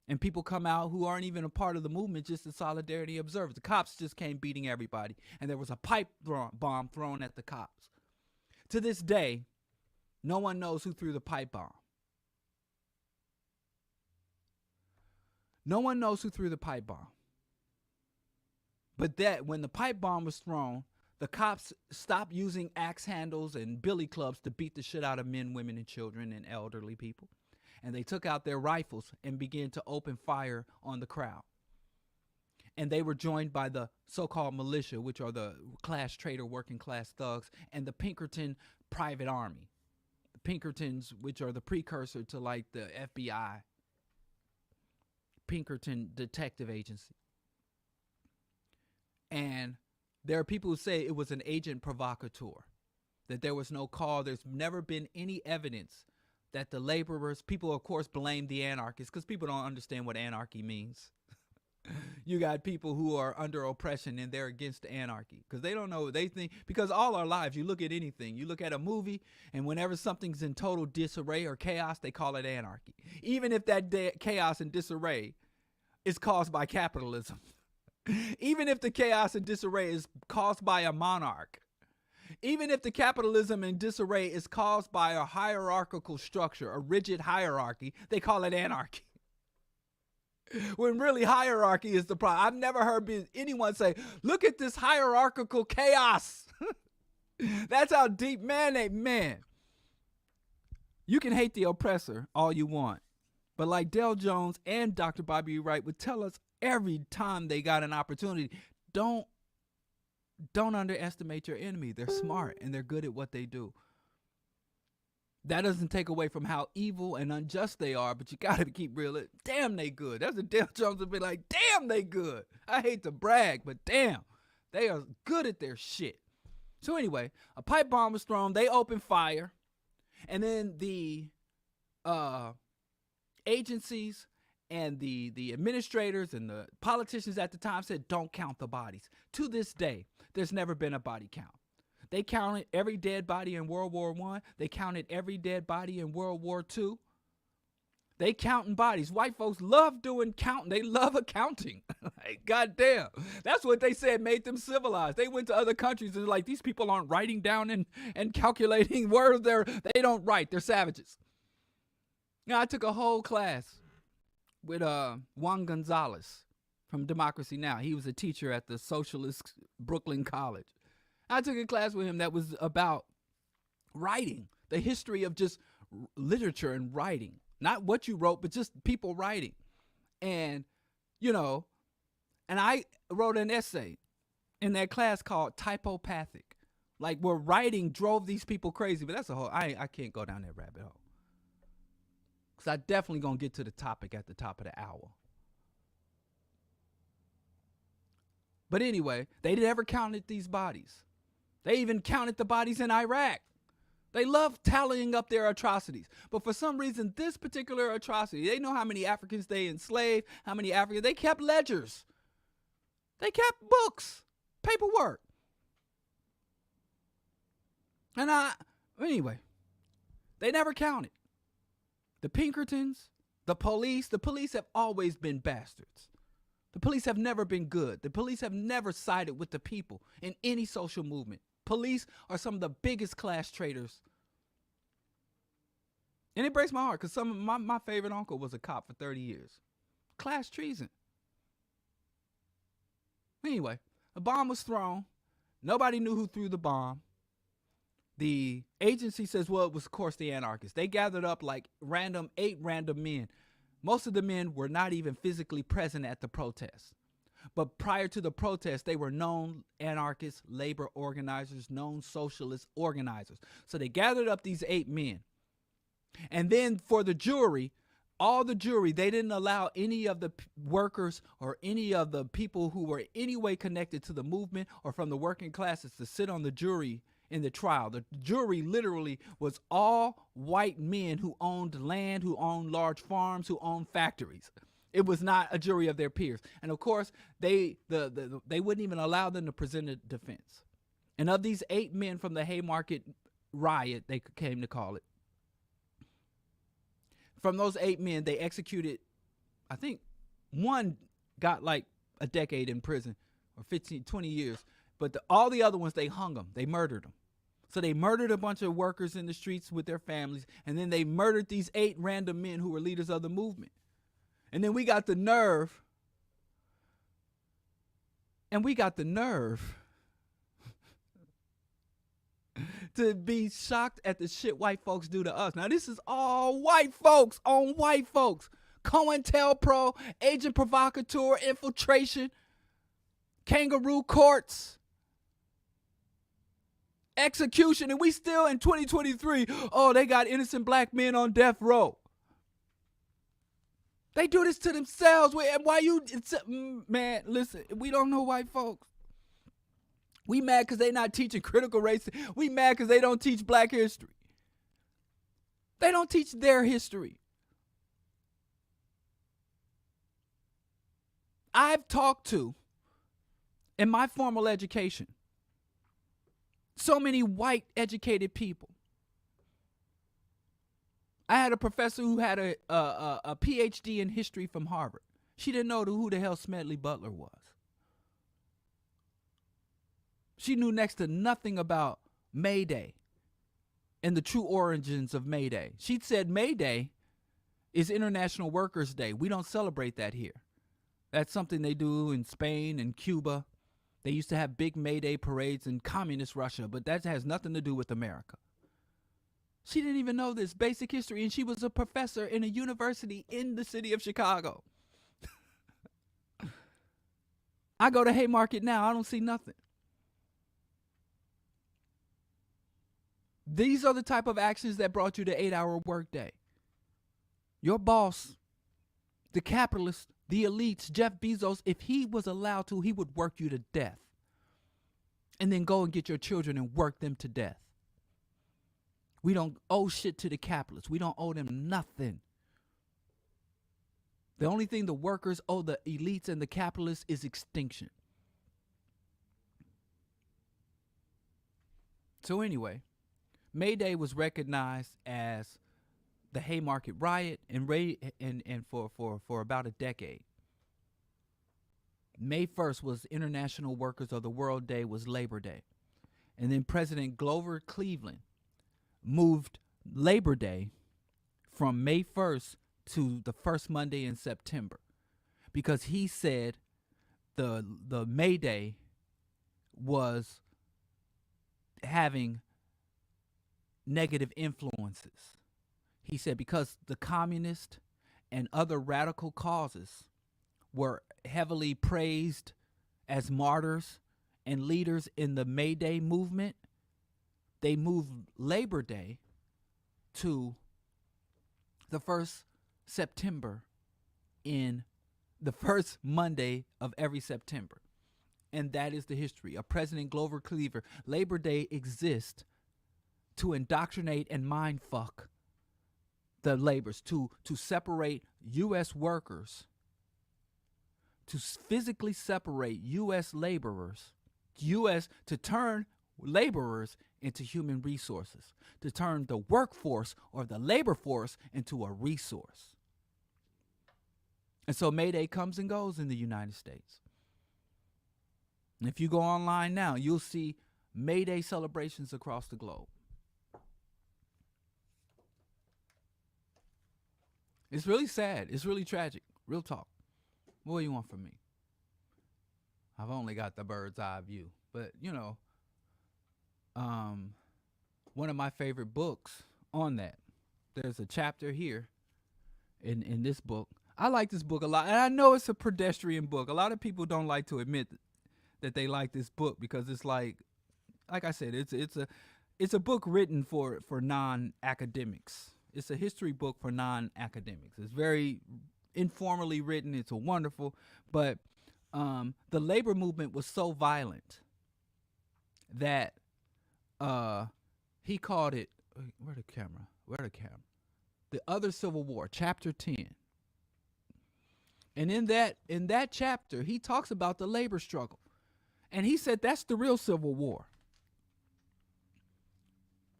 [SPEAKER 1] and people come out who aren't even a part of the movement, just as solidarity observers. The cops just came beating everybody, and there was a pipe bomb thrown at the cops. To this day, no one knows who threw the pipe bomb. No one knows who threw the pipe bomb. But that when the pipe bomb was thrown, the cops stopped using axe handles and billy clubs to beat the shit out of men, women, and children and elderly people. And they took out their rifles and began to open fire on the crowd. And they were joined by the so-called militia, which are the class traitor working class thugs, and the Pinkerton private army. Pinkertons, which are the precursor to like the FBI, Pinkerton Detective Agency. And there are people who say it was an agent provocateur, that there was no call. There's never been any evidence that the laborers, people of course blame the anarchists because people don't understand what anarchy means. You got people who are under oppression and they're against anarchy because they don't know. They think, because all our lives, you look at anything, you look at a movie, and whenever something's in total disarray or chaos, they call it anarchy. Even if that chaos and disarray is caused by capitalism. Even if the chaos and disarray is caused by a monarch. Even if the capitalism and disarray is caused by a hierarchical structure, a rigid hierarchy, they call it anarchy. When really hierarchy is the problem. I've never heard anyone say, look at this hierarchical chaos. That's how deep, man. You can hate the oppressor all you want. But like Dale Jones and Dr. Bobby Wright would tell us every time they got an opportunity, don't underestimate your enemy. They're smart and they're good at what they do. That doesn't take away from how evil and unjust they are, but you got to keep real. Damn, they good. That's what Dale Jones would be like, damn, they good. I hate to brag, but damn, they are good at their shit. So anyway, a pipe bomb was thrown. They opened fire. And then the agencies and the administrators and the politicians at the time said, don't count the bodies. To this day, there's never been a body count. They counted every dead body in World War I. They counted every dead body in World War II. They counting bodies. White folks love doing counting. They love accounting. Like, goddamn. That's what they said made them civilized. They went to other countries and like, these people aren't writing down and calculating words. They don't write. They're savages. Now, I took a whole class with Juan Gonzalez from Democracy Now! He was a teacher at the Socialist Brooklyn College. I took a class with him that was about writing, the history of just literature and writing. Not what you wrote, but just people writing. And, and I wrote an essay in that class called Typopathic. Like, where writing drove these people crazy. But that's a whole, I can't go down that rabbit hole. Because I definitely going to get to the topic at the top of the hour. But anyway, they never counted these bodies. They even counted the bodies in Iraq. They love tallying up their atrocities. But for some reason, this particular atrocity, they know how many Africans they enslaved, how many Africans. They kept ledgers. They kept books, paperwork. And anyway, they never counted. The Pinkertons, the police have always been bastards. The police have never been good. The police have never sided with the people in any social movement. Police are some of the biggest class traitors. And it breaks my heart because my favorite uncle was a cop for 30 years. Class treason. Anyway, a bomb was thrown. Nobody knew who threw the bomb. The agency says, well, it was, of course, the anarchists. They gathered up like 8 random men. Most of the men were not even physically present at the protest. But prior to the protest, they were known anarchists, labor organizers, known socialist organizers. So they gathered up these 8 men. And then for the jury, all the jury, they didn't allow any of the workers or any of the people who were in any way connected to the movement or from the working classes to sit on the jury in the trial. The jury literally was all white men who owned land, who owned large farms, who owned factories. It was not a jury of their peers. And of course, they wouldn't even allow them to present a defense. And of these 8 men from the Haymarket Riot, they came to call it, from those 8 men, they executed, I think one got like a decade in prison or 15, 20 years. But all the other ones, they hung them. They murdered them. So they murdered a bunch of workers in the streets with their families. And then they murdered these 8 random men who were leaders of the movement. And then we got the nerve. To be shocked at the shit white folks do to us. Now, this is all white folks on white folks. COINTELPRO, agent provocateur, infiltration, kangaroo courts, execution, and we still in 2023, oh, they got innocent black men on death row. They do this to themselves. Man, listen, we don't know white folks. We mad because they not teaching critical race. We mad because they don't teach black history. They don't teach their history. I've talked to, in my formal education, so many white educated people. I had a professor who had a PhD in history from Harvard. She didn't know who the hell Smedley Butler was. She knew next to nothing about May Day and the true origins of May Day. She said May Day is International Workers' Day. We don't celebrate that here. That's something they do in Spain and Cuba. They used to have big May Day parades in communist Russia, but that has nothing to do with America. She didn't even know this basic history, and she was a professor in a university in the city of Chicago. I go to Haymarket now, I don't see nothing. These are the type of actions that brought you the 8-hour workday. Your boss, the capitalist, the elites, Jeff Bezos, if he was allowed to, he would work you to death. And then go and get your children and work them to death. We don't owe shit to the capitalists. We don't owe them nothing. The only thing the workers owe the elites and the capitalists is extinction. So anyway, May Day was recognized as the Haymarket Riot and for about a decade. May 1st was International Workers of the World Day, was Labor Day. And then President Grover Cleveland moved Labor Day from May 1st to the first Monday in September, because he said the May Day was having negative influences. He said because the communist and other radical causes were heavily praised as martyrs and leaders in the May Day movement, they moved Labor Day to the first September, in the first Monday of every September. And that is the history of President Grover Cleveland. Labor Day exists to indoctrinate and mind fuck the laborers, to separate U.S. workers, to physically separate U.S. laborers, to turn laborers into human resources, to turn the workforce or the labor force into a resource. And so May Day comes and goes in the United States. And if you go online now, you'll see May Day celebrations across the globe. It's really sad. It's really tragic. Real talk. What do you want from me? I've only got the bird's eye view. But, one of my favorite books on that, there's a chapter here in this book. I like this book a lot. And I know it's a pedestrian book. A lot of people don't like to admit that they like this book, because it's like I said, it's a book written for non-academics. It's a history book for non-academics. It's very informally written. It's a wonderful, but the labor movement was so violent that he called it, where the camera? The Other Civil War, chapter 10. And in that chapter, he talks about the labor struggle. And he said that's the real Civil War.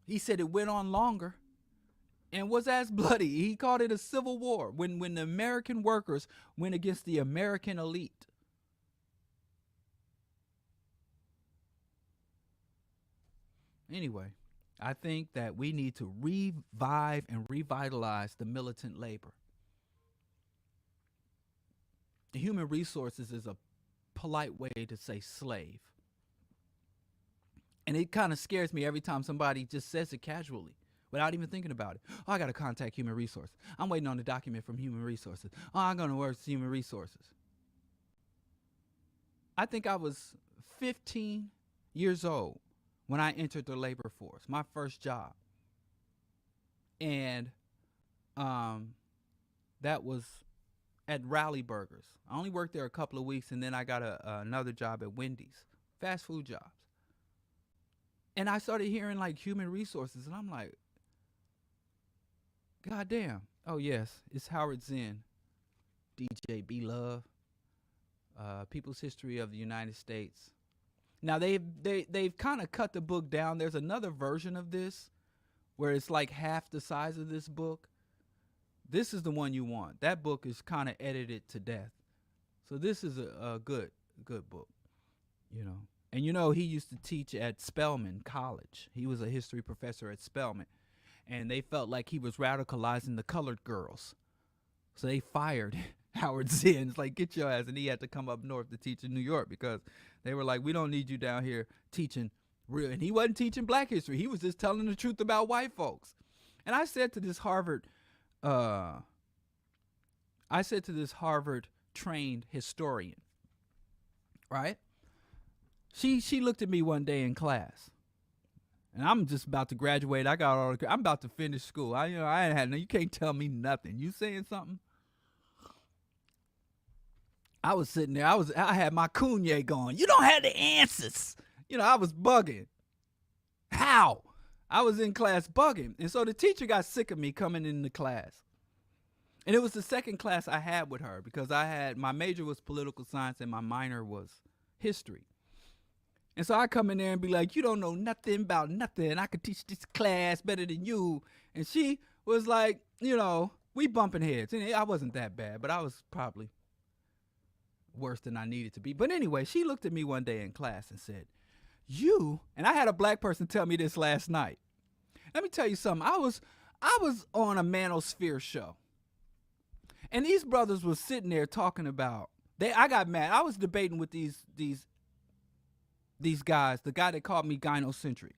[SPEAKER 1] He said it went on longer and was as bloody. He called it a civil war when the American workers went against the American elite. Anyway, I think that we need to revive and revitalize the militant labor. Human resources is a polite way to say slave. And it kind of scares me every time somebody just says it casually without even thinking about it. Oh, I got to contact human resources. I'm waiting on the document from human resources. Oh, I'm going to work with human resources. I think I was 15 years old when I entered the labor force, my first job. And that was at Rally Burgers. I only worked there a couple of weeks, and then I got another job at Wendy's, fast food jobs. And I started hearing like human resources, and I'm like, God damn. Oh yes, it's Howard Zinn, DJ B Love, People's History of the United States. Now they've kind of cut the book down. There's another version of this where it's like half the size of this book. This is the one you want. That book is kind of edited to death. So this is a good book, And he used to teach at Spelman College. He was a history professor at Spelman. And they felt like he was radicalizing the colored girls. So they fired Howard Zinn. It's like, get your ass. And he had to come up north to teach in New York, because they were like, we don't need you down here teaching real. And he wasn't teaching black history. He was just telling the truth about white folks. And I said to this Harvard trained historian, right? She looked at me one day in class, and I'm just about to graduate. I'm about to finish school. You can't tell me nothing. You saying something? I was sitting there. I had my Kanye going. You don't have the answers. I was bugging. How? I was in class bugging. And so the teacher got sick of me coming into class. And it was the second class I had with her because my major was political science and my minor was history. And so I come in there and be like, you don't know nothing about nothing. I could teach this class better than you. And she was like, we bumping heads. And I wasn't that bad, but I was probably worse than I needed to be. But anyway, she looked at me one day in class and said, and I had a black person tell me this last night. Let me tell you something. I was on a manosphere show. And these brothers was sitting there talking about, I got mad. I was debating with these guys, the guy that called me gynocentric.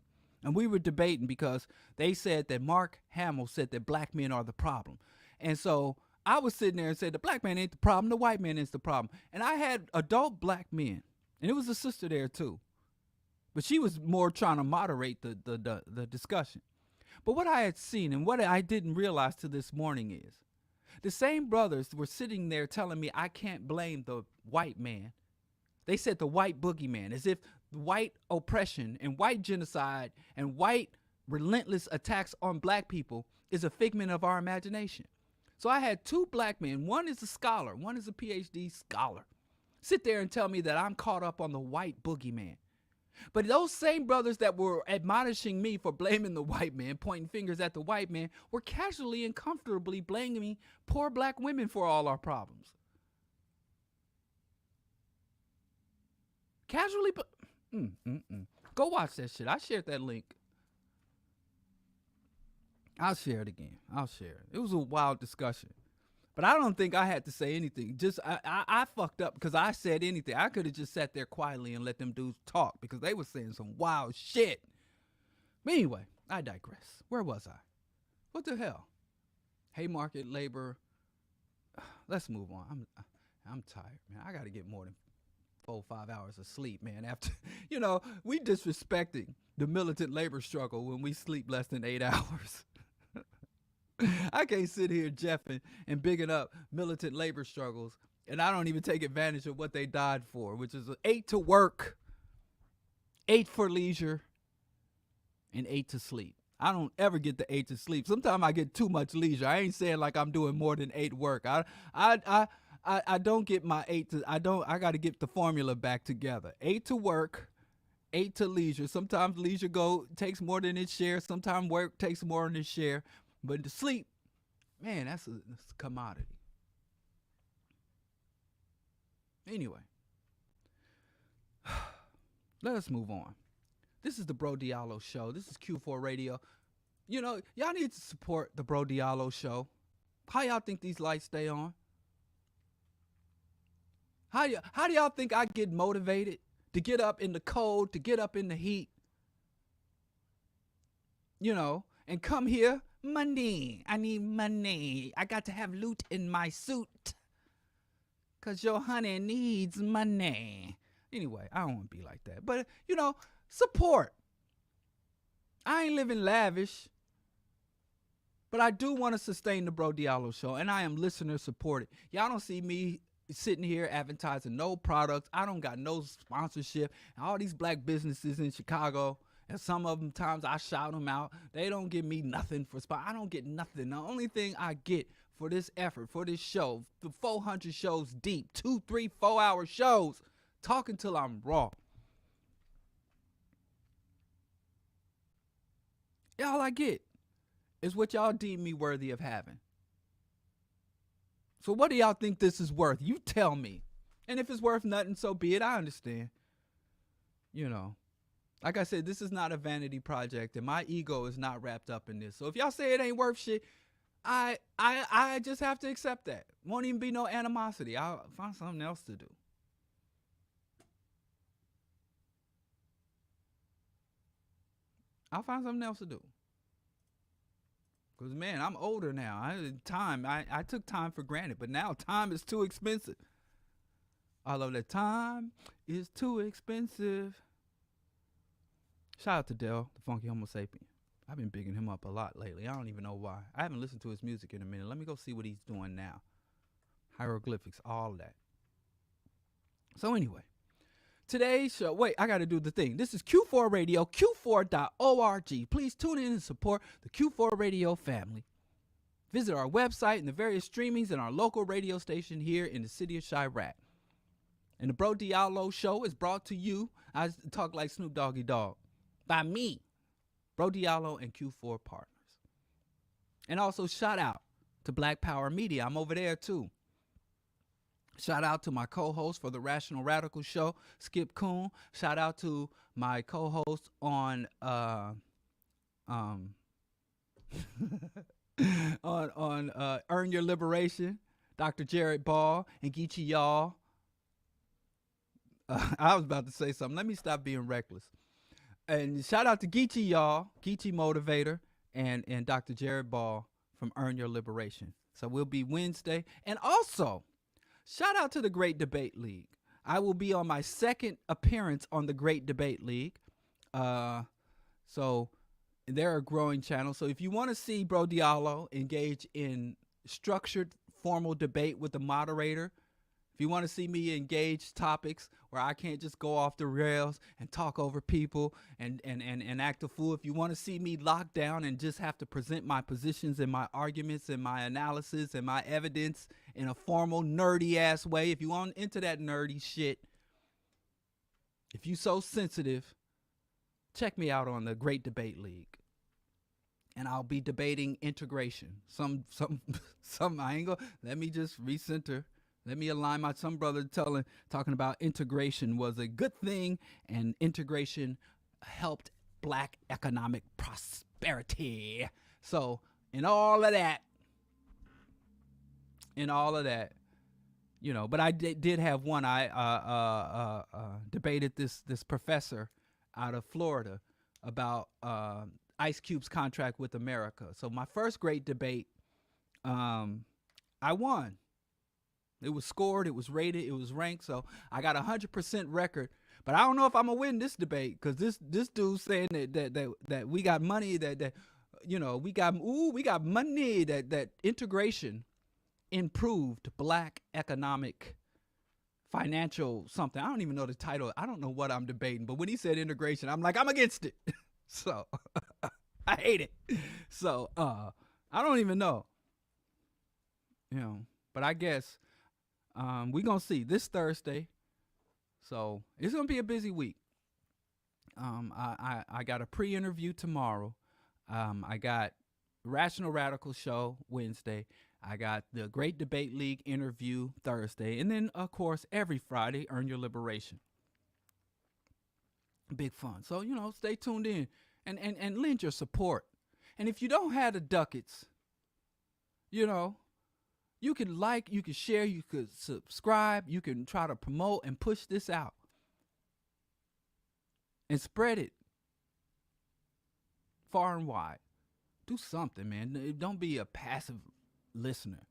[SPEAKER 1] And we were debating because they said that Mark Hamill said that black men are the problem. And so I was sitting there and said, the black man ain't the problem, the white man is the problem. And I had adult black men, and it was a sister there too. But she was more trying to moderate the discussion. But what I had seen and what I didn't realize to this morning is the same brothers were sitting there telling me I can't blame the white man. They said the white boogeyman, as if white oppression and white genocide and white relentless attacks on black people is a figment of our imagination. So I had two black men, one is a scholar, one is a PhD scholar, sit there and tell me that I'm caught up on the white boogeyman. But those same brothers that were admonishing me for blaming the white man, pointing fingers at the white man, were casually and comfortably blaming poor black women for all our problems. Casually, but go watch that shit. I shared that link. I'll share it again. I'll share it. It was a wild discussion. But I don't think I had to say anything. Just I fucked up because I said anything. I could have just sat there quietly and let them dudes talk because they were saying some wild shit. But anyway, I digress. Where was I? What the hell? Haymarket labor. Let's move on. I'm tired, man. I got to get more than 4-5 hours of sleep, man. After we disrespecting the militant labor struggle when we sleep less than 8 hours. I can't sit here jeffing and bigging up militant labor struggles, and I don't even take advantage of what they died for, which is 8 to work, 8 for leisure, and 8 to sleep. I don't ever get the 8 to sleep. Sometimes I get too much leisure. I ain't saying like I'm doing more than 8 work. I don't get my 8 to. I got to get the formula back together. 8 to work, 8 to leisure. Sometimes leisure takes more than its share. Sometimes work takes more than its share. But to sleep, man, that's a commodity. Anyway, let us move on. This is the BroDiallo Show. This is Q4 Radio. Y'all need to support the BroDiallo Show. How y'all think these lights stay on? How do y'all think I get motivated to get up in the cold, to get up in the heat? And come here. Money. I need money. I got to have loot in my suit. Because your honey needs money. Anyway, I don't want to be like that. But, support. I ain't living lavish. But I do want to sustain the BroDiallo Show. And I am listener supported. Y'all don't see me sitting here advertising no products. I don't got no sponsorship. And all these black businesses in Chicago, and some of them times I shout them out. They don't give me nothing for spot. I don't get nothing. The only thing I get for this effort, for this show, the 400 shows deep, 2, 3, 4 hour shows, talking till I'm raw. All I get is what y'all deem me worthy of having. So what do y'all think this is worth? You tell me. And if it's worth nothing, so be it. I understand. Like I said, this is not a vanity project, and my ego is not wrapped up in this. So if y'all say it ain't worth shit, I just have to accept that. Won't even be no animosity. I'll find something else to do. Because, man, I'm older now. I took time for granted, but now time is too expensive. All of that time is too expensive. Shout out to Dell, the Funky Homo Sapien. I've been bigging him up a lot lately. I don't even know why. I haven't listened to his music in a minute. Let me go see what he's doing now. Hieroglyphics, all of that. So anyway, today's show. Wait, I got to do the thing. This is Q4 Radio, Q4.org. Please tune in and support the Q4 Radio family. Visit our website and the various streamings and our local radio station here in the city of Chirac. And the BroDiallo show is brought to you, I talk like Snoop Doggy Dogg, by me, BroDiallo and Q4 partners. And also shout out to Black Power Media. I'm over there too. Shout out to my co-host for the Rational Radical show, Skip Coon. Shout out to my co-host on Earn Your Liberation, Dr. Jared Ball and Geechee Y'all. I was about to say something. Let me stop being reckless. And shout out to Geechee Y'all, Geechee Motivator, and Dr. Jared Ball from Earn Your Liberation. So we'll be Wednesday. And also, shout out to the Great Debate League. I will be on my second appearance on the Great Debate League. So they're a growing channel. So if you want to see BroDiallo engage in structured, formal debate with the moderator, if you want to see me engage topics where I can't just go off the rails and talk over people and act a fool, if you want to see me locked down and just have to present my positions and my arguments and my analysis and my evidence in a formal, nerdy-ass way, if you want into that nerdy shit, if you so sensitive, check me out on the Great Debate League. And I'll be debating integration. Some I ain't gonna, let me just recenter. Let me align some brother talking about integration was a good thing, and integration helped Black economic prosperity. So in all of that, you know, but I did have one. I debated this professor out of Florida about Ice Cube's contract with America. So my first great debate, I won. It was scored, it was rated, it was ranked, so I got 100% record. But I don't know if I'm gonna win this debate, because this dude's saying that we got money, that you know, we got money, that integration improved Black economic financial something. I don't even know the title. I don't know what I'm debating, but when he said integration, I'm like, I'm against it. So I hate it. So I don't even know. You know, but I guess we're going to see this Thursday. So it's going to be a busy week. I got a pre-interview tomorrow. I got Rational Radical show Wednesday. I got the Great Debate League interview Thursday. And then, of course, every Friday, Earn Your Liberation. Big fun. So, you know, stay tuned in and lend your support. And if you don't have the ducats, you know, you can like, you can share, you could subscribe, you can try to promote and push this out and spread it far and wide. Do something, man. Don't be a passive listener.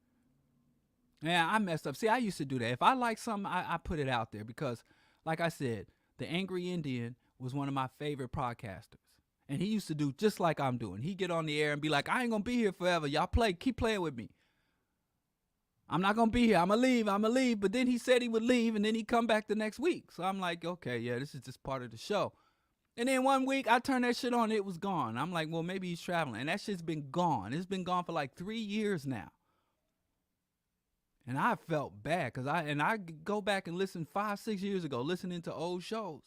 [SPEAKER 1] Yeah, I messed up. See, I used to do that. If I like something, I put it out there because, like I said, the Angry Indian was one of my favorite podcasters. And he used to do just like I'm doing. He'd get on the air and be like, I ain't going to be here forever. Y'all keep playing with me. I'm not going to be here. I'm going to leave. But then he said he would leave, and then he'd come back the next week. So I'm like, okay, yeah, this is just part of the show. And then one week, I turned that shit on, it was gone. I'm like, well, maybe he's traveling. And that shit's been gone. It's been gone for like 3 years now. And I felt bad, because I go back and listen 5-6 years ago, listening to old shows.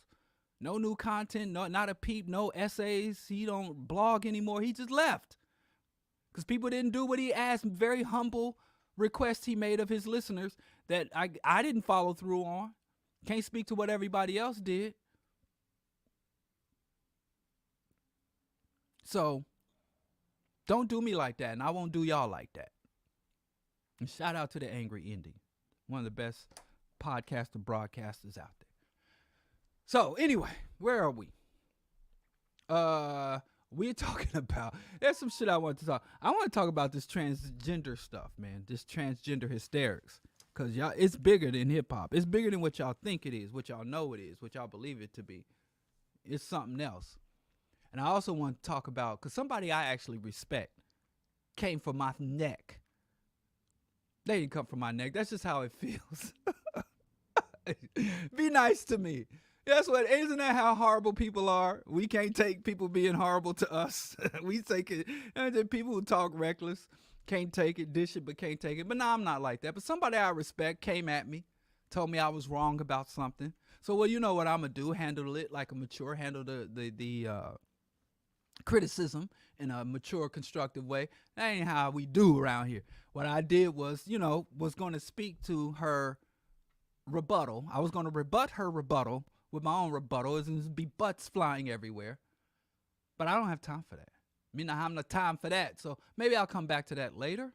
[SPEAKER 1] No new content, not a peep, no essays. He don't blog anymore. He just left. Because people didn't do what he asked. Very humble requests he made of his listeners that I didn't follow through on. Can't speak to what everybody else did. So don't do me like that, and I won't do y'all like that. And shout out to the Angry Indie, one of the best podcaster broadcasters out there. So anyway, where are we? we're talking about, there's some shit I want to talk. I want to talk about this transgender stuff, man. This transgender hysterics. Because y'all, it's bigger than hip hop. It's bigger than what y'all think it is, what y'all know it is, what y'all believe it to be. It's something else. And I also want to talk about, because somebody I actually respect came from my neck. They didn't come from my neck. That's just how it feels. Be nice to me. That's what, isn't that how horrible people are? We can't take people being horrible to us. We take it. And then people who talk reckless can't take it, dish it, but can't take it. But no, I'm not like that. But somebody I respect came at me, told me I was wrong about something. So, well, you know what I'm going to do? Handle it like a mature, handle the criticism in a mature, constructive way. That ain't how we do around here. What I did was, was going to speak to her rebuttal. I was going to rebut her rebuttal with my own rebuttal. It's going to be butts flying everywhere. But I don't have time for that. I mean, I have no time for that. So maybe I'll come back to that later.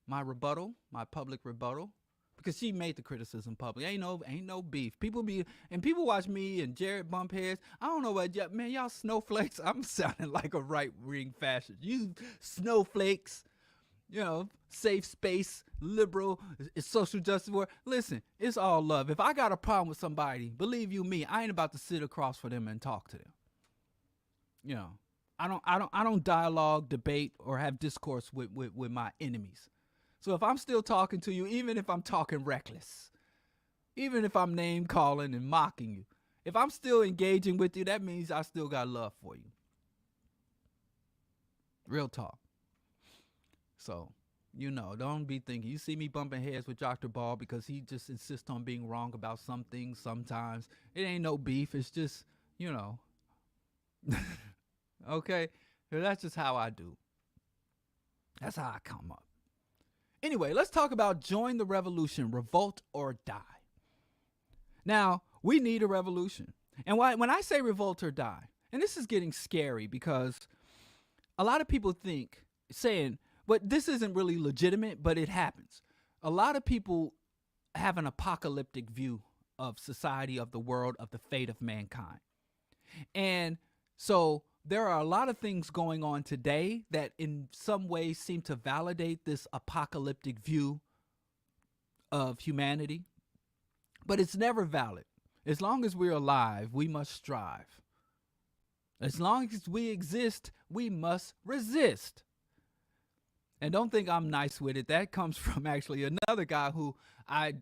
[SPEAKER 1] My rebuttal, my public rebuttal. Because she made the criticism public. Ain't no beef. People watch me and Jared bump heads. I don't know what, man, y'all snowflakes. I'm sounding like a right-wing fascist. You snowflakes, safe space, liberal, it's social justice war. Listen, it's all love. If I got a problem with somebody, believe you me, I ain't about to sit across for them and talk to them. I don't dialogue, debate, or have discourse with my enemies. So if I'm still talking to you, even if I'm talking reckless, even if I'm name calling and mocking you, if I'm still engaging with you, that means I still got love for you. Real talk. So, don't be thinking, you see me bumping heads with Dr. Ball because he just insists on being wrong about some things sometimes. It ain't no beef. It's just, okay? That's just how I do. That's how I come up. Anyway, let's talk about join the revolution, revolt or die. Now, we need a revolution. And when I say revolt or die, and this is getting scary because a lot of people saying, but this isn't really legitimate, but it happens. A lot of people have an apocalyptic view of society, of the world, of the fate of mankind. And so there are a lot of things going on today that in some ways seem to validate this apocalyptic view of humanity, but it's never valid. As long as we're alive, we must strive. As long as we exist, we must resist. And don't think I'm nice with it. That comes from actually another guy who I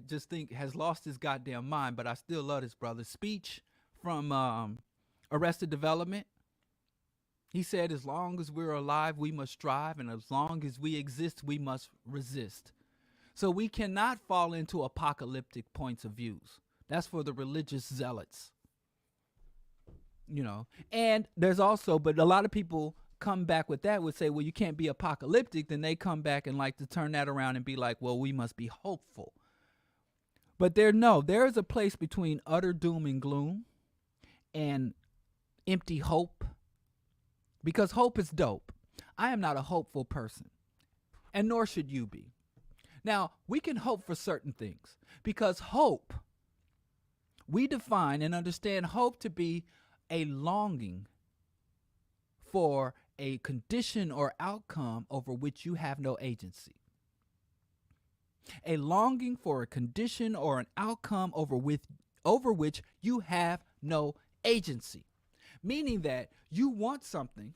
[SPEAKER 1] just think has lost his goddamn mind, but I still love this brother. Speech from Arrested Development. He said, as long as we're alive, we must strive, and as long as we exist, we must resist. So we cannot fall into apocalyptic points of views. That's for the religious zealots. And there's also, but a lot of people come back with that, would say, well, you can't be apocalyptic. Then they come back and like to turn that around and be like, well, we must be hopeful. But there is a place between utter doom and gloom and empty hope. Because hope is dope. I am not a hopeful person, and nor should you be. Now, we can hope for certain things because hope, we define and understand hope to be a longing for a condition or outcome over which you have no agency. A longing for a condition or an outcome over which you have no agency. Meaning that you want something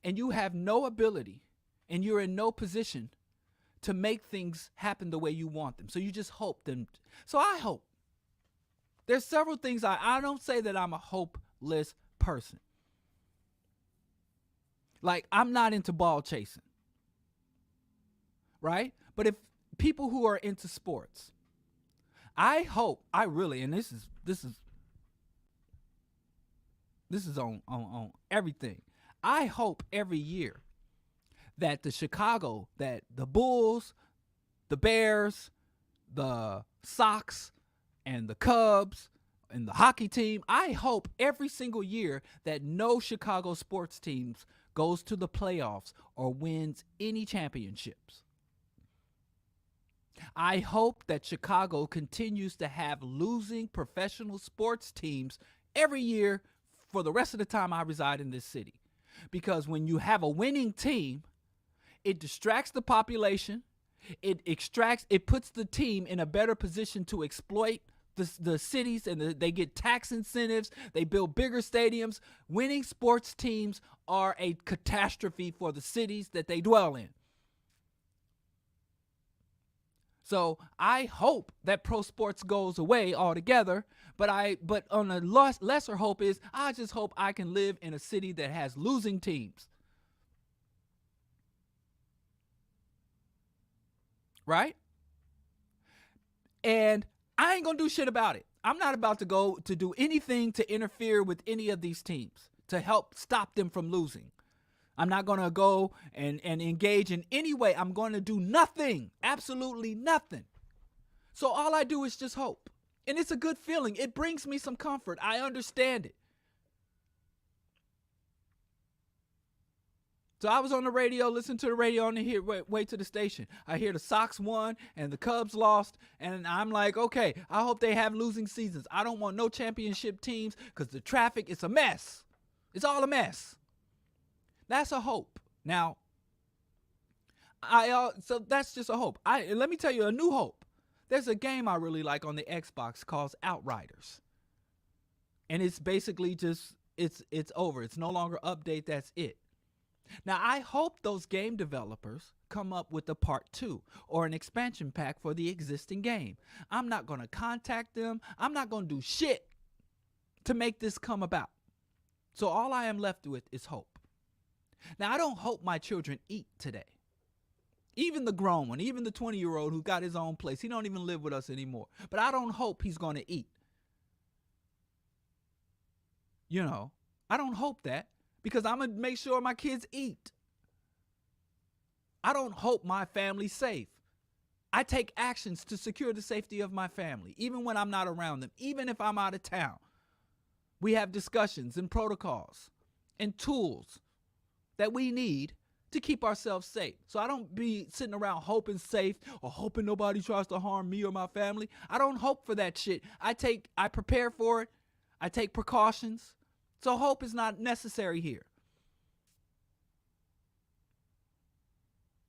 [SPEAKER 1] and you have no ability and you're in no position to make things happen the way you want them. So you just hope them. So I hope. There's several things. I don't say that I'm a hopeless person. Like, I'm not into ball chasing. Right? But if people who are into sports, I hope, and this is on everything. I hope every year that the Bulls, the Bears, the Sox, and the Cubs, and the hockey team, I hope every single year that no Chicago sports teams goes to the playoffs or wins any championships. I hope that Chicago continues to have losing professional sports teams every year for the rest of the time I reside in this city. Because when you have a winning team, it distracts the population. It puts the team in a better position to exploit the cities, and they get tax incentives. They build bigger stadiums. Winning sports teams are a catastrophe for the cities that they dwell in. So I hope that pro sports goes away altogether, but on a lesser hope is I just hope I can live in a city that has losing teams. Right? And I ain't gonna do shit about it. I'm not about to go to do anything to interfere with any of these teams to help stop them from losing. I'm not gonna go and engage in any way. I'm gonna do nothing, absolutely nothing. So all I do is just hope. And it's a good feeling. It brings me some comfort. I understand it. So I was on the radio, listening to the radio on the way to the station. I hear the Sox won and the Cubs lost, and I'm like, okay, I hope they have losing seasons. I don't want no championship teams because the traffic is a mess. It's all a mess. That's a hope. Now, so that's just a hope. Let me tell you a new hope. There's a game I really like on the Xbox called Outriders, and it's basically just it's over. It's no longer update. That's it. Now, I hope those game developers come up with a part 2 or an expansion pack for the existing game. I'm not going to contact them. I'm not going to do shit to make this come about. So all I am left with is hope. Now, I don't hope my children eat today. Even the grown one, even the 20-year-old who got his own place, he don't even live with us anymore. But I don't hope he's going to eat. You know, I don't hope that. Because I'm going to make sure my kids eat. I don't hope my family's safe. I take actions to secure the safety of my family, even when I'm not around them, even if I'm out of town. We have discussions and protocols and tools that we need to keep ourselves safe. So I don't be sitting around hoping safe or hoping nobody tries to harm me or my family. I don't hope for that shit. I prepare for it. I take precautions. So hope is not necessary here.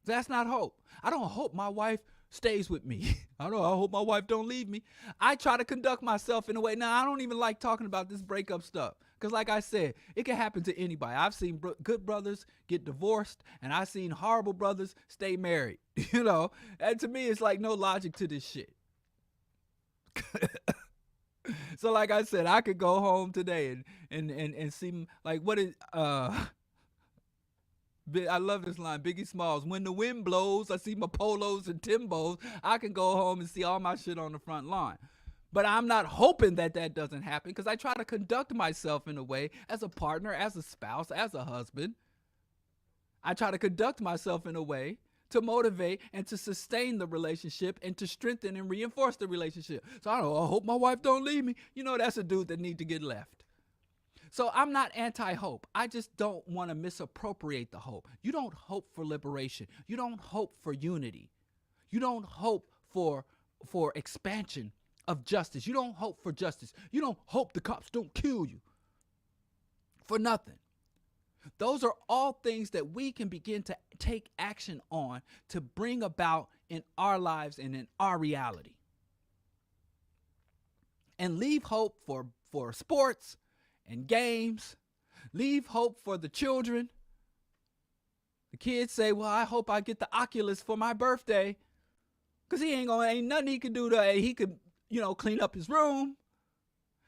[SPEAKER 1] That's not hope. I don't hope my wife stays with me. I hope my wife don't leave me. I try to conduct myself in a way. Now, I don't even like talking about this breakup stuff. Because like I said, it can happen to anybody. I've seen good brothers get divorced, and I've seen horrible brothers stay married. You know, and to me, it's like no logic to this shit. So like I said, I could go home today and see, like, what is, I love this line, Biggie Smalls, when the wind blows, I see my polos and Timbos, I can go home and see all my shit on the front lawn. But I'm not hoping that doesn't happen because I try to conduct myself in a way as a partner, as a spouse, as a husband. I try to conduct myself in a way to motivate and to sustain the relationship and to strengthen and reinforce the relationship. So I hope my wife don't leave me. You know, that's a dude that need to get left. So I'm not anti-hope. I just don't want to misappropriate the hope. You don't hope for liberation. You don't hope for unity. You don't hope for expansion of justice. You don't hope for justice. You don't hope the cops don't kill you for nothing. Those are all things that we can begin to take action on to bring about in our lives and in our reality. And leave hope for sports and games. Leave hope for the children. The kids say, well, I hope I get the Oculus for my birthday. Because ain't nothing he could do he could, clean up his room.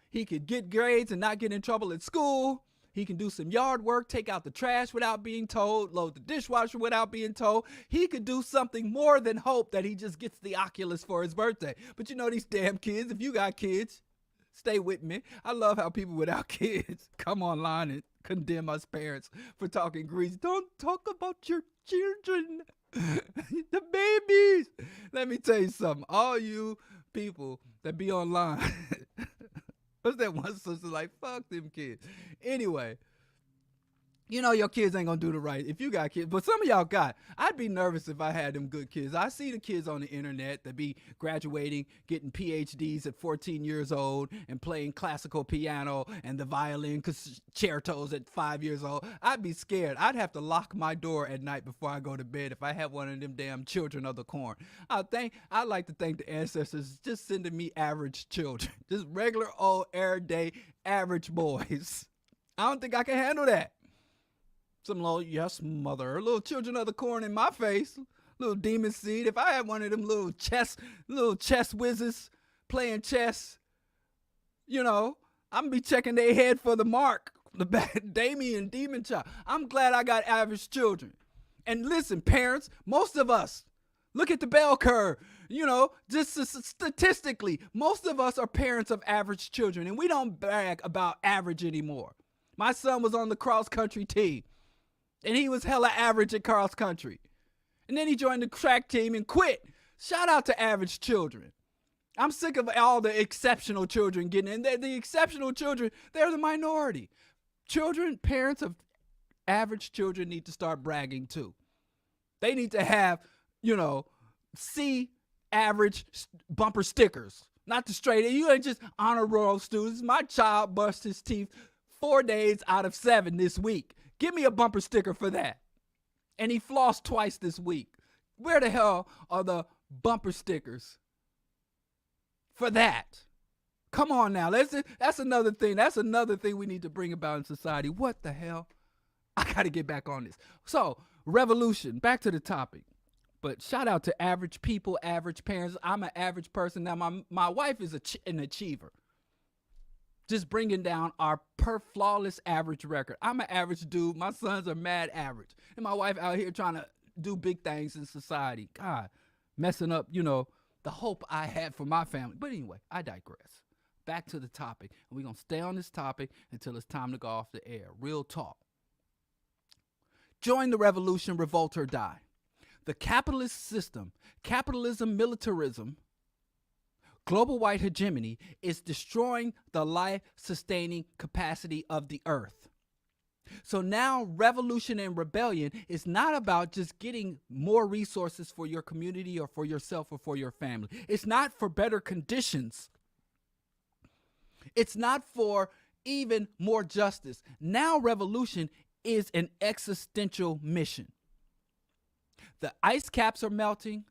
[SPEAKER 1] He could get grades and not get in trouble at school. He can do some yard work, take out the trash without being told, load the dishwasher without being told. He could do something more than hope that he just gets the Oculus for his birthday. But these damn kids, if you got kids, stay with me. I love how people without kids come online and condemn us parents for talking grease. Don't talk about your children, the babies. Let me tell you something. All you people that be online, what's that one sister like? Fuck them kids. Anyway, You know your kids ain't gonna do the right if you got kids, but some of y'all got. I'd be nervous if I had them good kids. I see the kids on the internet that be graduating, getting PhDs at 14 years old and playing classical piano and the violin concertos at 5 years old. I'd be scared. I'd have to lock my door at night before I go to bed if I had one of them damn children of the corn. I'd like to thank the ancestors just sending me average children, just regular old everyday average boys. I don't think I can handle that. Some little, yes, mother, little children of the corn in my face, little demon seed. If I had one of them little chess whizzes playing chess, you know, I'm gonna be checking their head for the mark, the Damien demon child. I'm glad I got average children. And listen, parents, most of us, look at the bell curve. You know, just statistically, most of us are parents of average children, and we don't brag about average anymore. My son was on the cross country team. And he was hella average at cross country. And then he joined the track team and quit. Shout out to average children. I'm sick of all the exceptional children getting in. The exceptional children, they're the minority. Parents of average children need to start bragging too. They need to have, C average bumper stickers. Not the straight. You ain't just honor roll students. My child brushed his teeth 4 days out of 7 this week. Give me a bumper sticker for that. And he flossed twice this week. Where the hell are the bumper stickers for that? Come on now. That's another thing. That's another thing we need to bring about in society. What the hell? I got to get back on this. So, revolution. Back to the topic. But shout out to average people, average parents. I'm an average person. Now, my wife is an achiever. Just bringing down our flawless average record. I'm an average dude. My sons are mad average. And my wife out here trying to do big things in society. God, messing up, the hope I had for my family. But anyway, I digress. Back to the topic. And we're going to stay on this topic until it's time to go off the air. Real talk. Join the revolution, revolt or die. The capitalist system, capitalism, militarism, global white hegemony is destroying the life-sustaining capacity of the earth. So now revolution and rebellion is not about just getting more resources for your community or for yourself or for your family. It's not for better conditions. It's not for even more justice. Now revolution is an existential mission. The ice caps are melting.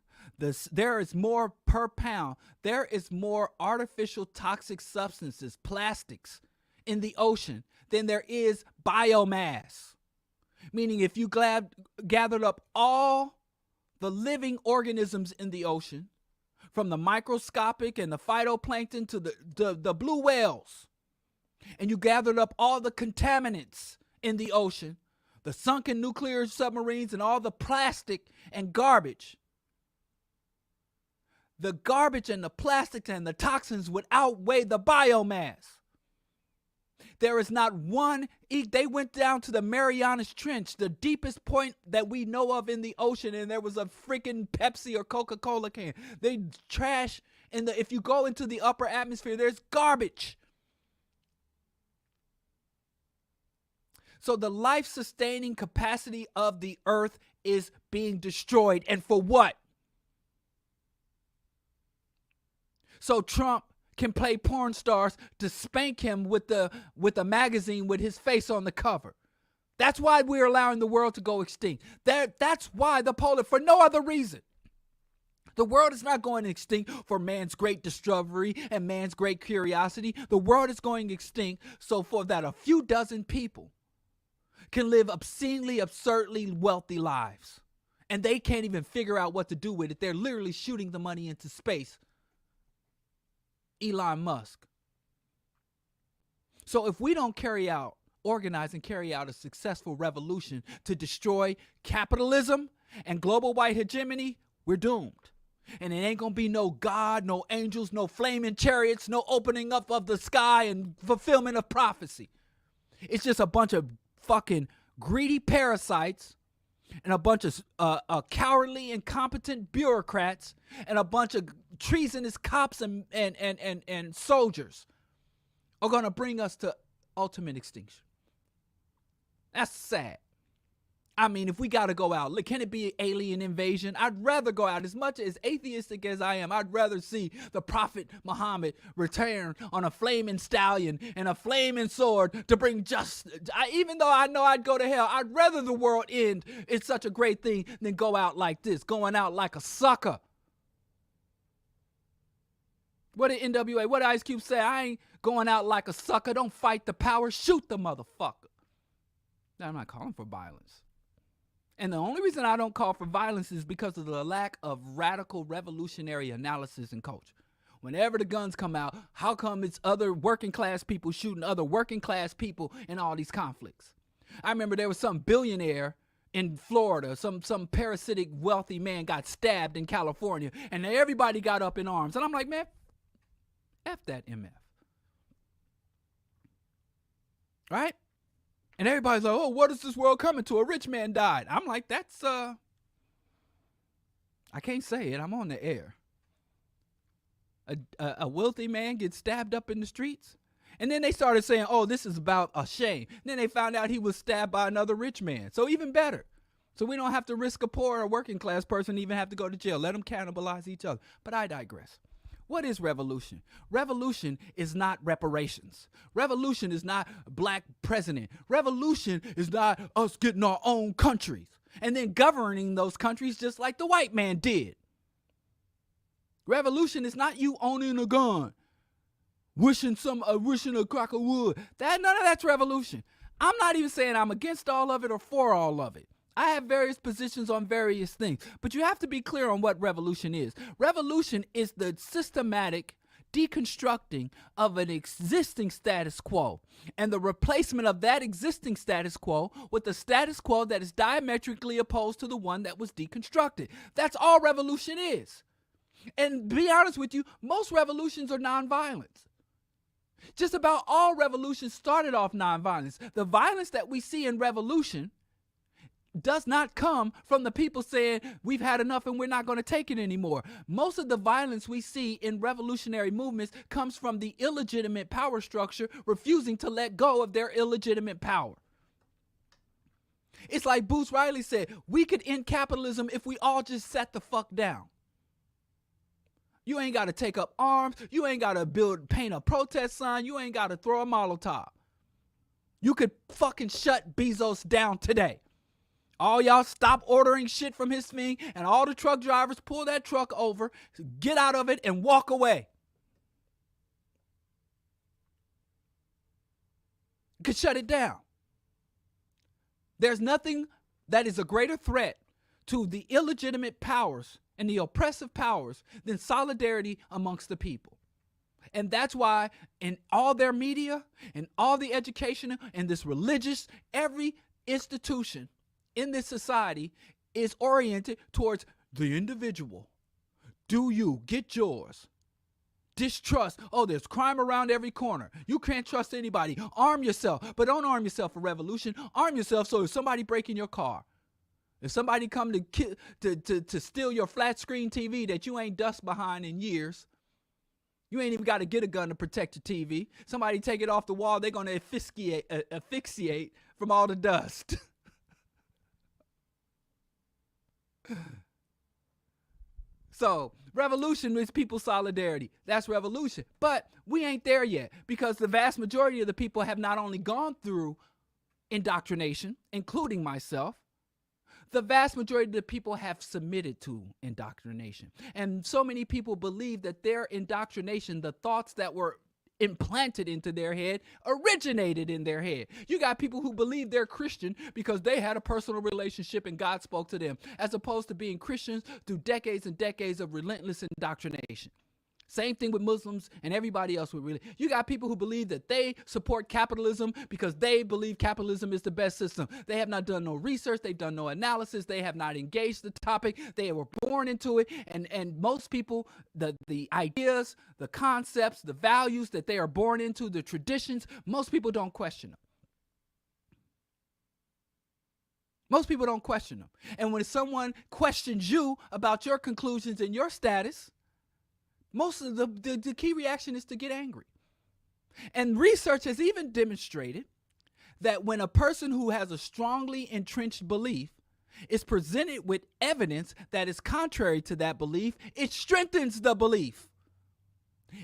[SPEAKER 1] There is more per pound. There is more artificial toxic substances, plastics, in the ocean than there is biomass. Meaning if you gathered up all the living organisms in the ocean, from the microscopic and the phytoplankton to the blue whales, and you gathered up all the contaminants in the ocean, the sunken nuclear submarines and all the plastic and garbage, the garbage and the plastics and the toxins would outweigh the biomass. There is not one. They went down to the Marianas Trench, the deepest point that we know of in the ocean, and there was a freaking Pepsi or Coca-Cola can. They trash if you go into the upper atmosphere, there's garbage. So the life-sustaining capacity of the earth is being destroyed. And for what? So Trump can play porn stars to spank him with a magazine with his face on the cover. That's why we're allowing the world to go extinct. That's why for no other reason. The world is not going extinct for man's great discovery and man's great curiosity. The world is going extinct so for that a few dozen people can live obscenely, absurdly wealthy lives. And they can't even figure out what to do with it. They're literally shooting the money into space. Elon Musk. So if we don't organize and carry out a successful revolution to destroy capitalism and global white hegemony, we're doomed. And it ain't gonna be no God, no angels, no flaming chariots, no opening up of the sky and fulfillment of prophecy. It's just a bunch of fucking greedy parasites and a bunch of cowardly, incompetent bureaucrats and a bunch of treasonous cops and soldiers are going to bring us to ultimate extinction. That's sad. I mean, if we got to go out, look, can it be alien invasion? I'd rather go out. As much as atheistic as I am, I'd rather see the Prophet Muhammad return on a flaming stallion and a flaming sword to bring justice. Even though I know I'd go to hell, I'd rather the world end. It's such a great thing than go out like this, going out like a sucker. What did NWA, what did Ice Cube say? I ain't going out like a sucker. Don't fight the power. Shoot the motherfucker. Now, I'm not calling for violence. And the only reason I don't call for violence is because of the lack of radical revolutionary analysis and culture. Whenever the guns come out, how come it's other working class people shooting other working class people in all these conflicts? I remember there was some billionaire in Florida, some parasitic wealthy man got stabbed in California, and everybody got up in arms. And I'm like, man, F that MF. Right? And everybody's like, oh, what is this world coming to? A rich man died. I'm like, that's, I can't say it. I'm on the air. A wealthy man gets stabbed up in the streets. And then they started saying, oh, this is about a shame. And then they found out he was stabbed by another rich man. So even better. So we don't have to risk a poor or working class person even have to go to jail. Let them cannibalize each other. But I digress. What is revolution? Revolution is not reparations. Revolution is not black president. Revolution is not us getting our own countries and then governing those countries just like the white man did. Revolution is not you owning a gun, wishing a crack of wood. None of that's revolution. I'm not even saying I'm against all of it or for all of it. I have various positions on various things, but you have to be clear on what revolution is. Revolution is the systematic deconstructing of an existing status quo and the replacement of that existing status quo with a status quo that is diametrically opposed to the one that was deconstructed. That's all revolution is. And to be honest with you, most revolutions are nonviolent. Just about all revolutions started off nonviolence. The violence that we see in revolution does not come from the people saying we've had enough and we're not going to take it anymore. Most of the violence we see in revolutionary movements comes from the illegitimate power structure refusing to let go of their illegitimate power. It's like Boots Riley said, we could end capitalism if we all just sat the fuck down. You ain't got to take up arms. You ain't got to paint a protest sign. You ain't got to throw a Molotov. You could fucking shut Bezos down today. All y'all stop ordering shit from his thing, and all the truck drivers pull that truck over, get out of it, and walk away. You could shut it down. There's nothing that is a greater threat to the illegitimate powers and the oppressive powers than solidarity amongst the people. And that's why in all their media and all the education and this religious, every institution in this society is oriented towards the individual. Do you get yours? Distrust. Oh, there's crime around every corner. You can't trust anybody. Arm yourself, but don't arm yourself for revolution. Arm yourself so if somebody break in your car, if somebody come to steal your flat screen TV that you ain't dust behind in years, you ain't even got to get a gun to protect your TV. Somebody take it off the wall, they're going to asphyxiate from all the dust. So revolution is people's solidarity. That's revolution. But we ain't there yet because the vast majority of the people have not only gone through indoctrination, including myself, the vast majority of the people have submitted to indoctrination. And so many people believe that their indoctrination, the thoughts that were implanted into their head, originated in their head. You got people who believe they're Christian because they had a personal relationship and God spoke to them, as opposed to being Christians through decades and decades of relentless indoctrination. Same thing with Muslims and everybody else with religion. You got people who believe that they support capitalism because they believe capitalism is the best system. They have not done no research. They've done no analysis. They have not engaged the topic. They were born into it. And most people, the ideas, the concepts, the values that they are born into, the traditions, most people don't question them. Most people don't question them. And when someone questions you about your conclusions and your status, most of the key reaction is to get angry. And research has even demonstrated that when a person who has a strongly entrenched belief is presented with evidence that is contrary to that belief, it strengthens the belief.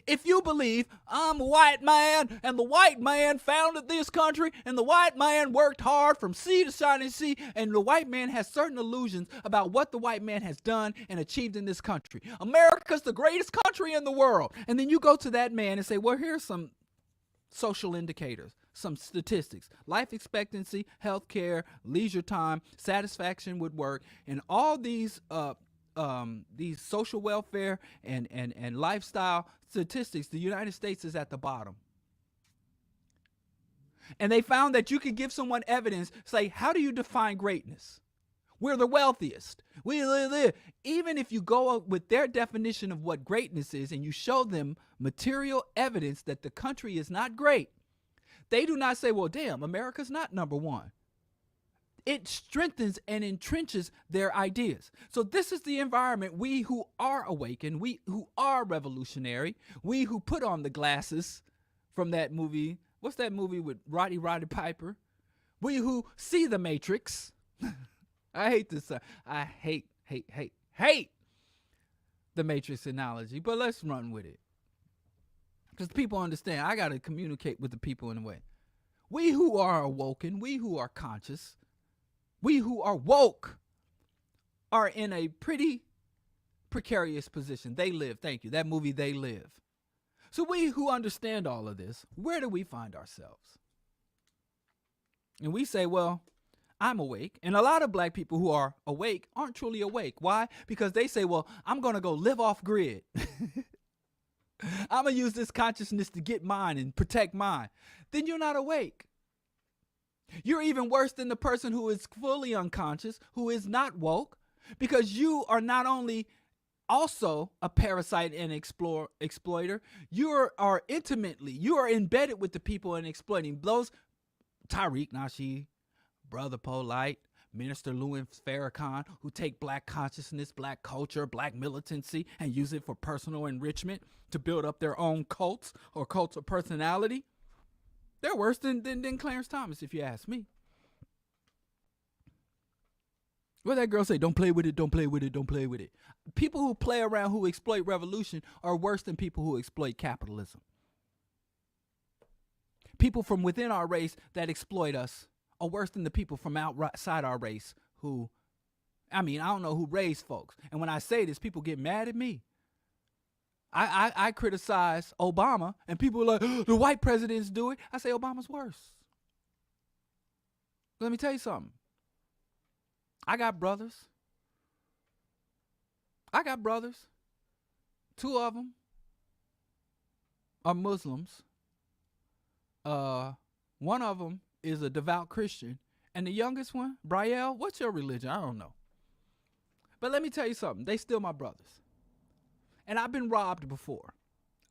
[SPEAKER 1] If you believe I'm a white man and the white man founded this country and the white man worked hard from sea to shining sea, and the white man has certain illusions about what the white man has done and achieved in this country. America's the greatest country in the world. And then you go to that man and say, well, here's some social indicators, some statistics, life expectancy, healthcare, leisure time, satisfaction with work, and all these social welfare and lifestyle statistics. The United States is at the bottom. And they found that you could give someone evidence, say, how do you define greatness? We're the wealthiest. We live. Even if you go with their definition of what greatness is and you show them material evidence that the country is not great, they do not say, well, damn, America's not number one. It strengthens and entrenches their ideas. So this is the environment we who are awakened, we who are revolutionary, we who put on the glasses from that movie. What's that movie with Roddy Piper? We who see the Matrix. I hate this. I hate the Matrix analogy, but let's run with it. Because people understand, I got to communicate with the people in a way. We who are awoken, we who are conscious, we who are woke are in a pretty precarious position. They Live, thank you. That movie, They Live. So we who understand all of this, where do we find ourselves? And we say, well, I'm awake. And a lot of black people who are awake aren't truly awake. Why? Because they say, well, I'm going to go live off grid. I'm going to use this consciousness to get mine and protect mine. Then you're not awake. You're even worse than the person who is fully unconscious, who is not woke, because you are not only also a parasite and exploiter, you are embedded with the people and exploiting those. Tariq Nasheed, Brother Polite, Minister Louis Farrakhan, who take black consciousness, black culture, black militancy, and use it for personal enrichment to build up their own cults or cults of personality. They're worse than Clarence Thomas, if you ask me. What that girl say? Don't play with it, don't play with it, don't play with it. People who play around, who exploit revolution, are worse than people who exploit capitalism. People from within our race that exploit us are worse than the people from outside our race who, I don't know who raised folks. And when I say this, people get mad at me. I criticize Obama, and people are like, oh, the white presidents do it. I say Obama's worse. Let me tell you something. I got brothers. Two of them are Muslims. One of them is a devout Christian. And the youngest one, Brielle, what's your religion? I don't know. But let me tell you something. They still my brothers. And I've been robbed before.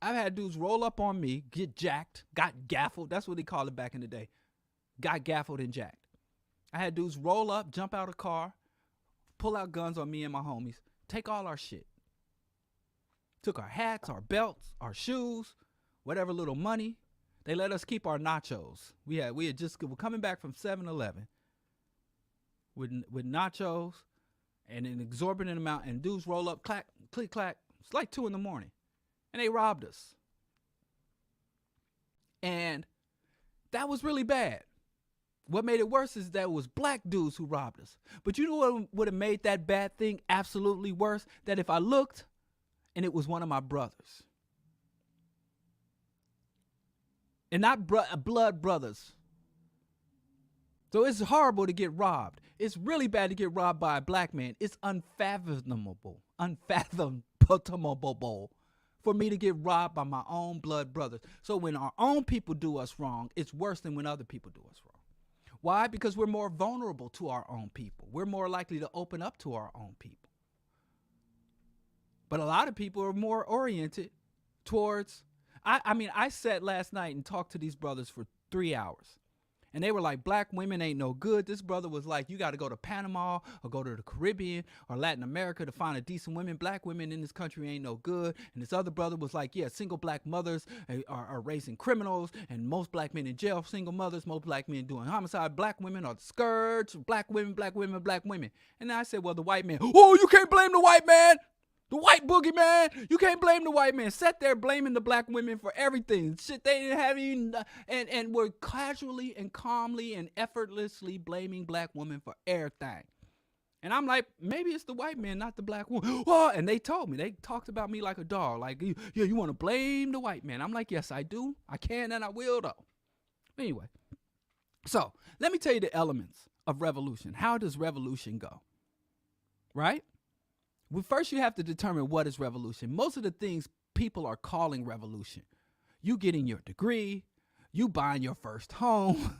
[SPEAKER 1] I've had dudes roll up on me, get jacked, got gaffled. That's what they called it back in the day. Got gaffled and jacked. I had dudes roll up, jump out of a car, pull out guns on me and my homies, take all our shit. Took our hats, our belts, our shoes, whatever little money. They let us keep our nachos. We had just were coming back from 7-Eleven with nachos and an exorbitant amount, and dudes roll up, clack, click, clack. It's like 2 a.m. and they robbed us. And that was really bad. What made it worse is that it was black dudes who robbed us. But you know what would have made that bad thing absolutely worse? That if I looked and it was one of my brothers. And not blood brothers. So it's horrible to get robbed. It's really bad to get robbed by a black man. It's unfathomable for me to get robbed by my own blood brothers. So when our own people do us wrong, it's worse than when other people do us wrong. Why? Because we're more vulnerable to our own people. We're more likely to open up to our own people. But a lot of people are more oriented towards, I sat last night and talked to these brothers for 3 hours. And they were like, black women ain't no good. This brother was like, you got to go to Panama or go to the Caribbean or Latin America to find a decent woman. Black women in this country ain't no good. And this other brother was like, yeah, single black mothers are raising criminals, and most black men in jail, single mothers, most black men doing homicide. Black women are the scourge. Black women, black women, black women. And I said, well, the white man, oh, you can't blame the white man. The white boogeyman, you can't blame the white man. Sat there blaming the black women for everything. Shit they didn't have even, and were casually and calmly and effortlessly blaming black women for everything. And I'm like, maybe it's the white man, not the black woman. Oh, and they told me, they talked about me like a dog. Like, yeah, you want to blame the white man. I'm like, yes, I do. I can and I will, though. Anyway, so let me tell you the elements of revolution. How does revolution go? Right? Well, first, you have to determine what is revolution. Most of the things people are calling revolution. You getting your degree, you buying your first home,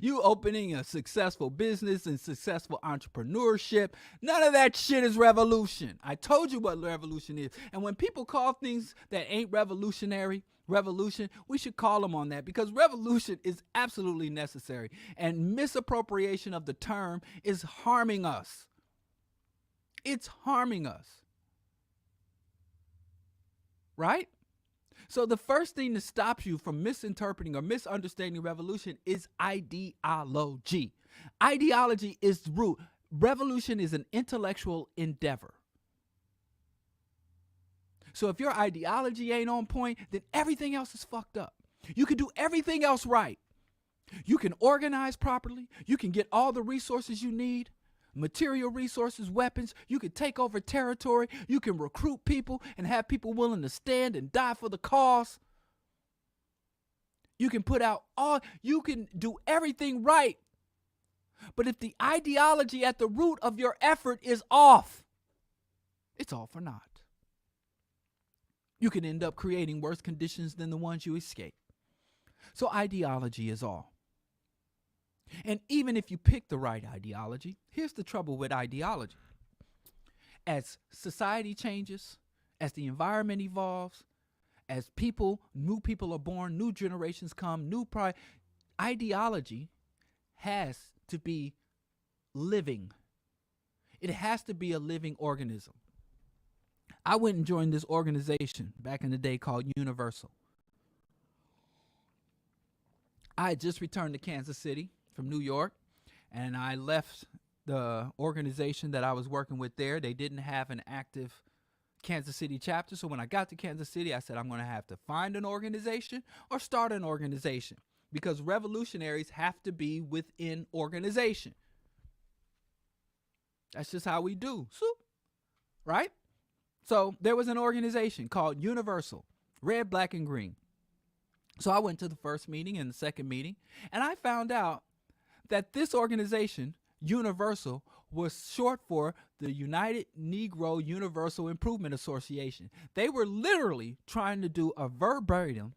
[SPEAKER 1] you opening a successful business and successful entrepreneurship. None of that shit is revolution. I told you what revolution is. And when people call things that ain't revolutionary, revolution, we should call them on that, because revolution is absolutely necessary. And misappropriation of the term is harming us. It's harming us. Right? So the first thing that stops you from misinterpreting or misunderstanding revolution is ideology. Ideology is the root. Revolution is an intellectual endeavor. So if your ideology ain't on point, then everything else is fucked up. You can do everything else right. You can organize properly. You can get all the resources you need. Material resources, weapons. You can take over territory. You can recruit people and have people willing to stand and die for the cause. You can you can do everything right. But if the ideology at the root of your effort is off, it's all for naught. You can end up creating worse conditions than the ones you escape. So ideology is all. And even if you pick the right ideology, here's the trouble with ideology. As society changes, as the environment evolves, as new people are born, new generations come, ideology has to be living. It has to be a living organism. I went and joined this organization back in the day called Universal. I had just returned to Kansas City from New York, and I left the organization that I was working with there. They didn't have an active Kansas City chapter, so when I got to Kansas City, I said I'm going to have to find an organization or start an organization, because revolutionaries have to be within organization. That's just how we do. Right? So there was an organization called Universal, red, black, and green. So I went to the first meeting and the second meeting, and I found out that this organization, Universal, was short for the United Negro Universal Improvement Association. They were literally trying to do a verbatim,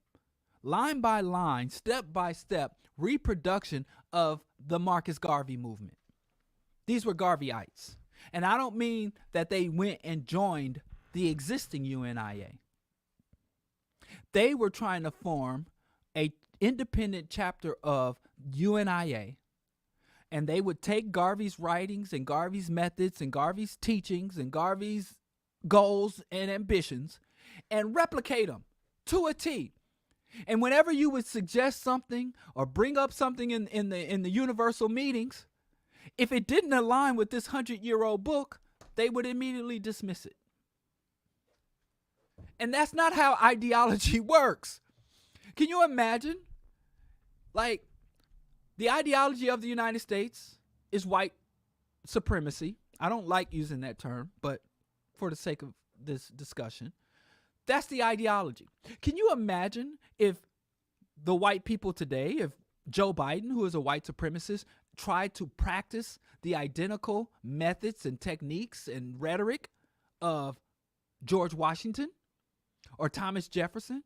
[SPEAKER 1] line by line, step by step reproduction of the Marcus Garvey movement. These were Garveyites. And I don't mean that they went and joined the existing UNIA. They were trying to form an independent chapter of UNIA. And they would take Garvey's writings and Garvey's methods and Garvey's teachings and Garvey's goals and ambitions and replicate them to a T. And whenever you would suggest something or bring up something in the universal meetings, if it didn't align with this 100-year-old book, they would immediately dismiss it. And that's not how ideology works. Can you imagine? Like, the ideology of the United States is white supremacy. I don't like using that term, but for the sake of this discussion, that's the ideology. Can you imagine if the white people today, if Joe Biden, who is a white supremacist, tried to practice the identical methods and techniques and rhetoric of George Washington or Thomas Jefferson?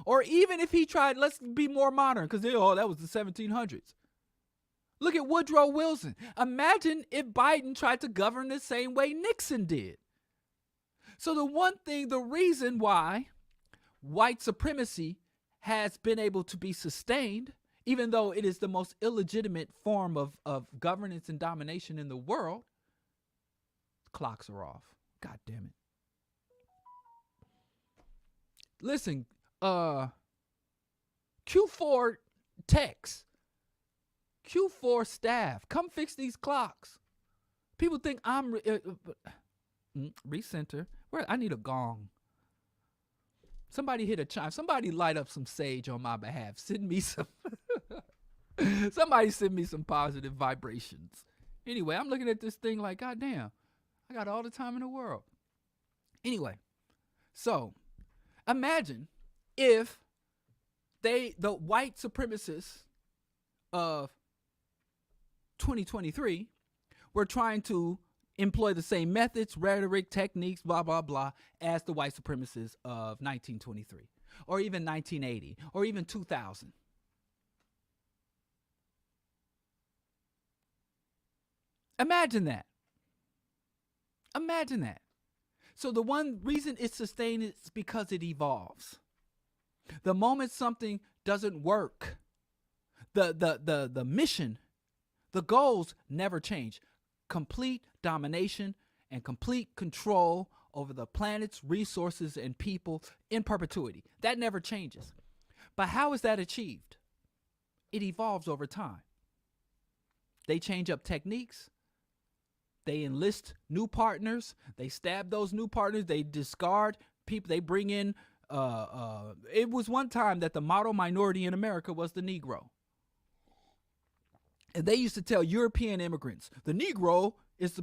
[SPEAKER 1] Or even if he tried, let's be more modern, because that was the 1700s. Look at Woodrow Wilson. Imagine if Biden tried to govern the same way Nixon did. So the reason why white supremacy has been able to be sustained even though it is the most illegitimate form of governance and domination in the world, clocks are off. God damn it. Listen, Q4 techs, Q4 staff, come fix these clocks. People think I'm recenter. Where I need a gong. Somebody hit a chime. Somebody light up some sage on my behalf. Send me some. Somebody send me some positive vibrations. Anyway, I'm looking at this thing like, God damn, I got all the time in the world. Anyway, so imagine if the white supremacists of 2023 were trying to employ the same methods, rhetoric, techniques, blah, blah, blah, as the white supremacists of 1923, or even 1980, or even 2000. Imagine that. Imagine that. So the one reason it's sustained is because it evolves. The moment something doesn't work, the mission, the goals never change. Complete domination and complete control over the planet's resources and people in perpetuity. That never changes. But how is that achieved? It evolves over time. They change up techniques. They enlist new partners. They stab those new partners. They discard people. They bring in, it was one time that the model minority in America was the Negro. And they used to tell European immigrants, the Negro is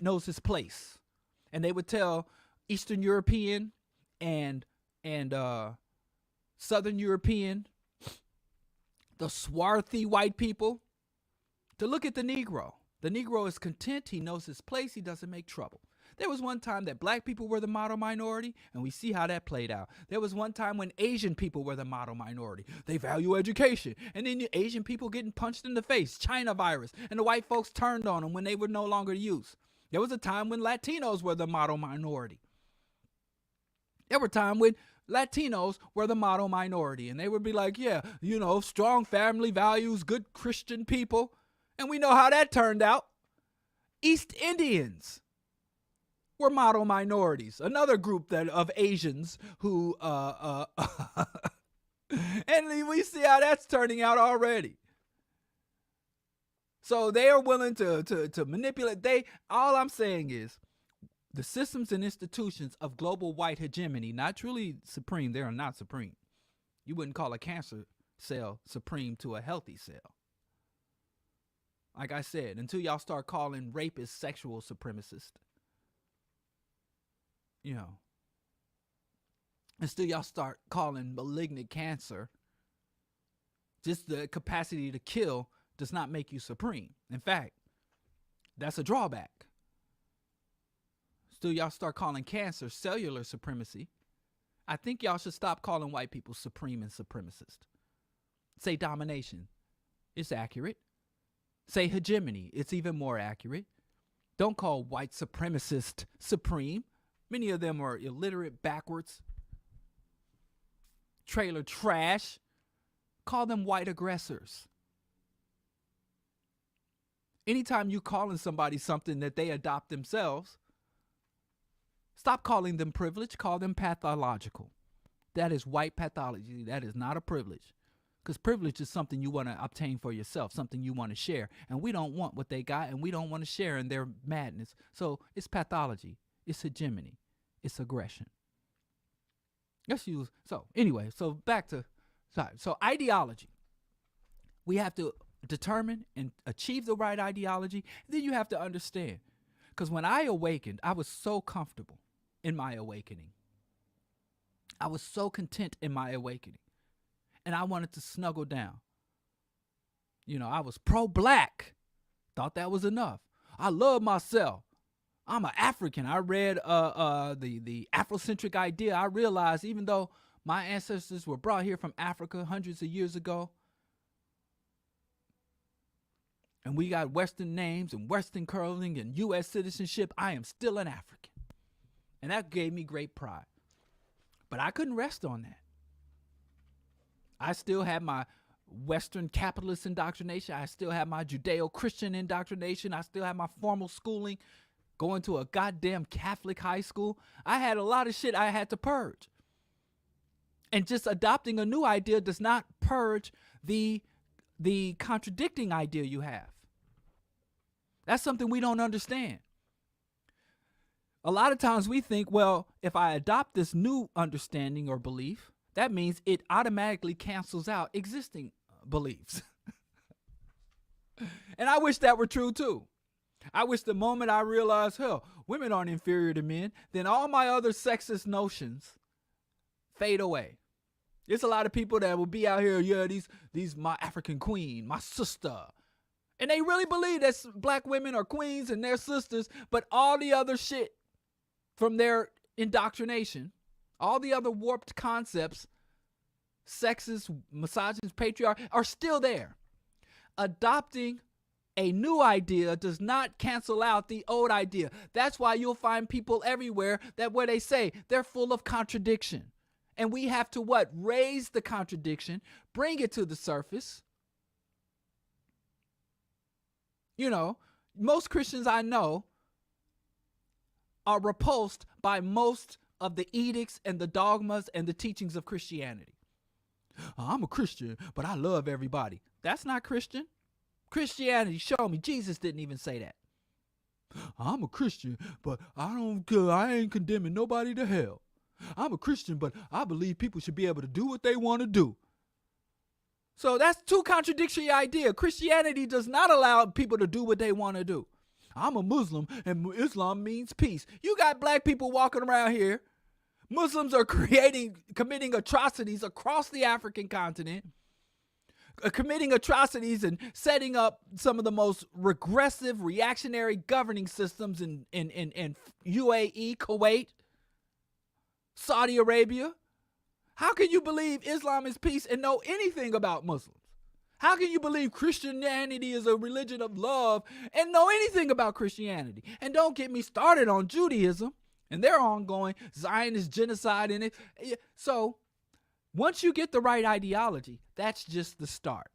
[SPEAKER 1] knows his place. And they would tell Eastern European and Southern European, the swarthy white people, to look at the Negro. The Negro is content. He knows his place. He doesn't make trouble. There was one time that black people were the model minority, and we see how that played out. There was one time when Asian people were the model minority. They value education. And then the Asian people getting punched in the face, China virus, and the white folks turned on them when they were no longer used. There was a time when Latinos were the model minority. There were times when Latinos were the model minority, and they would be like, yeah, you know, strong family values, good Christian people. And we know how that turned out. East Indians were model minorities, another group of Asians who, and we see how that's turning out already. So they are willing to manipulate. All I'm saying is the systems and institutions of global white hegemony, not truly supreme, they are not supreme. You wouldn't call a cancer cell supreme to a healthy cell. Like I said, until y'all start calling rapists sexual supremacists, you know, until y'all start calling malignant cancer, just the capacity to kill does not make you supreme. In fact, that's a drawback. Still, y'all start calling cancer cellular supremacy. I think y'all should stop calling white people supreme and supremacist. Say domination. It's accurate. Say hegemony. It's even more accurate. Don't call white supremacist supreme. Many of them are illiterate, backwards, trailer trash. Call them white aggressors. Anytime you calling somebody something that they adopt themselves, stop calling them privilege, call them pathological. That is white pathology. That is not a privilege. Because privilege is something you want to obtain for yourself, something you want to share. And we don't want what they got, and we don't want to share in their madness. So it's pathology. It's hegemony. It's aggression. So back to, so ideology. We have to determine and achieve the right ideology. Then you have to understand. Because when I awakened, I was so comfortable in my awakening. I was so content in my awakening. And I wanted to snuggle down. You know, I was pro-black. Thought that was enough. I love myself. I'm an African. I read the Afrocentric idea. I realized even though my ancestors were brought here from Africa hundreds of years ago, and we got Western names and Western curling and U.S. citizenship, I am still an African. And that gave me great pride. But I couldn't rest on that. I still had my Western capitalist indoctrination. I still have my Judeo-Christian indoctrination. I still have my formal schooling, going to a goddamn Catholic high school. I had a lot of shit I had to purge. And just adopting a new idea does not purge the contradicting idea you have. That's something we don't understand. A lot of times we think, well, if I adopt this new understanding or belief, that means it automatically cancels out existing beliefs. And I wish that were true too. I wish the moment I realized, hell, women aren't inferior to men, then all my other sexist notions fade away. There's a lot of people that will be out here, yeah, these my African queen, my sister. And they really believe that black women are queens and they're sisters, but all the other shit from their indoctrination, all the other warped concepts, sexist, misogynist, patriarch, are still there. Adopting a new idea does not cancel out the old idea. That's why you'll find people everywhere that where they say they're full of contradiction. And we have to what? Raise the contradiction, bring it to the surface. You know, most Christians I know are repulsed by most of the edicts and the dogmas and the teachings of Christianity. I'm a Christian, but I love everybody. That's not Christian. Christianity, show me. Jesus didn't even say that. I'm a Christian, but I ain't condemning nobody to hell. I'm a Christian, but I believe people should be able to do what they want to do. So that's two contradictory ideas. Christianity does not allow people to do what they want to do. I'm a Muslim, and Islam means peace. You got black people walking around here. Muslims are committing atrocities across the African continent, committing atrocities and setting up some of the most regressive, reactionary governing systems in UAE, Kuwait, Saudi Arabia. How can you believe Islam is peace and know anything about Muslims? How can you believe Christianity is a religion of love and know anything about Christianity? And don't get me started on Judaism and their ongoing Zionist genocide in it. So once you get the right ideology, that's just the start.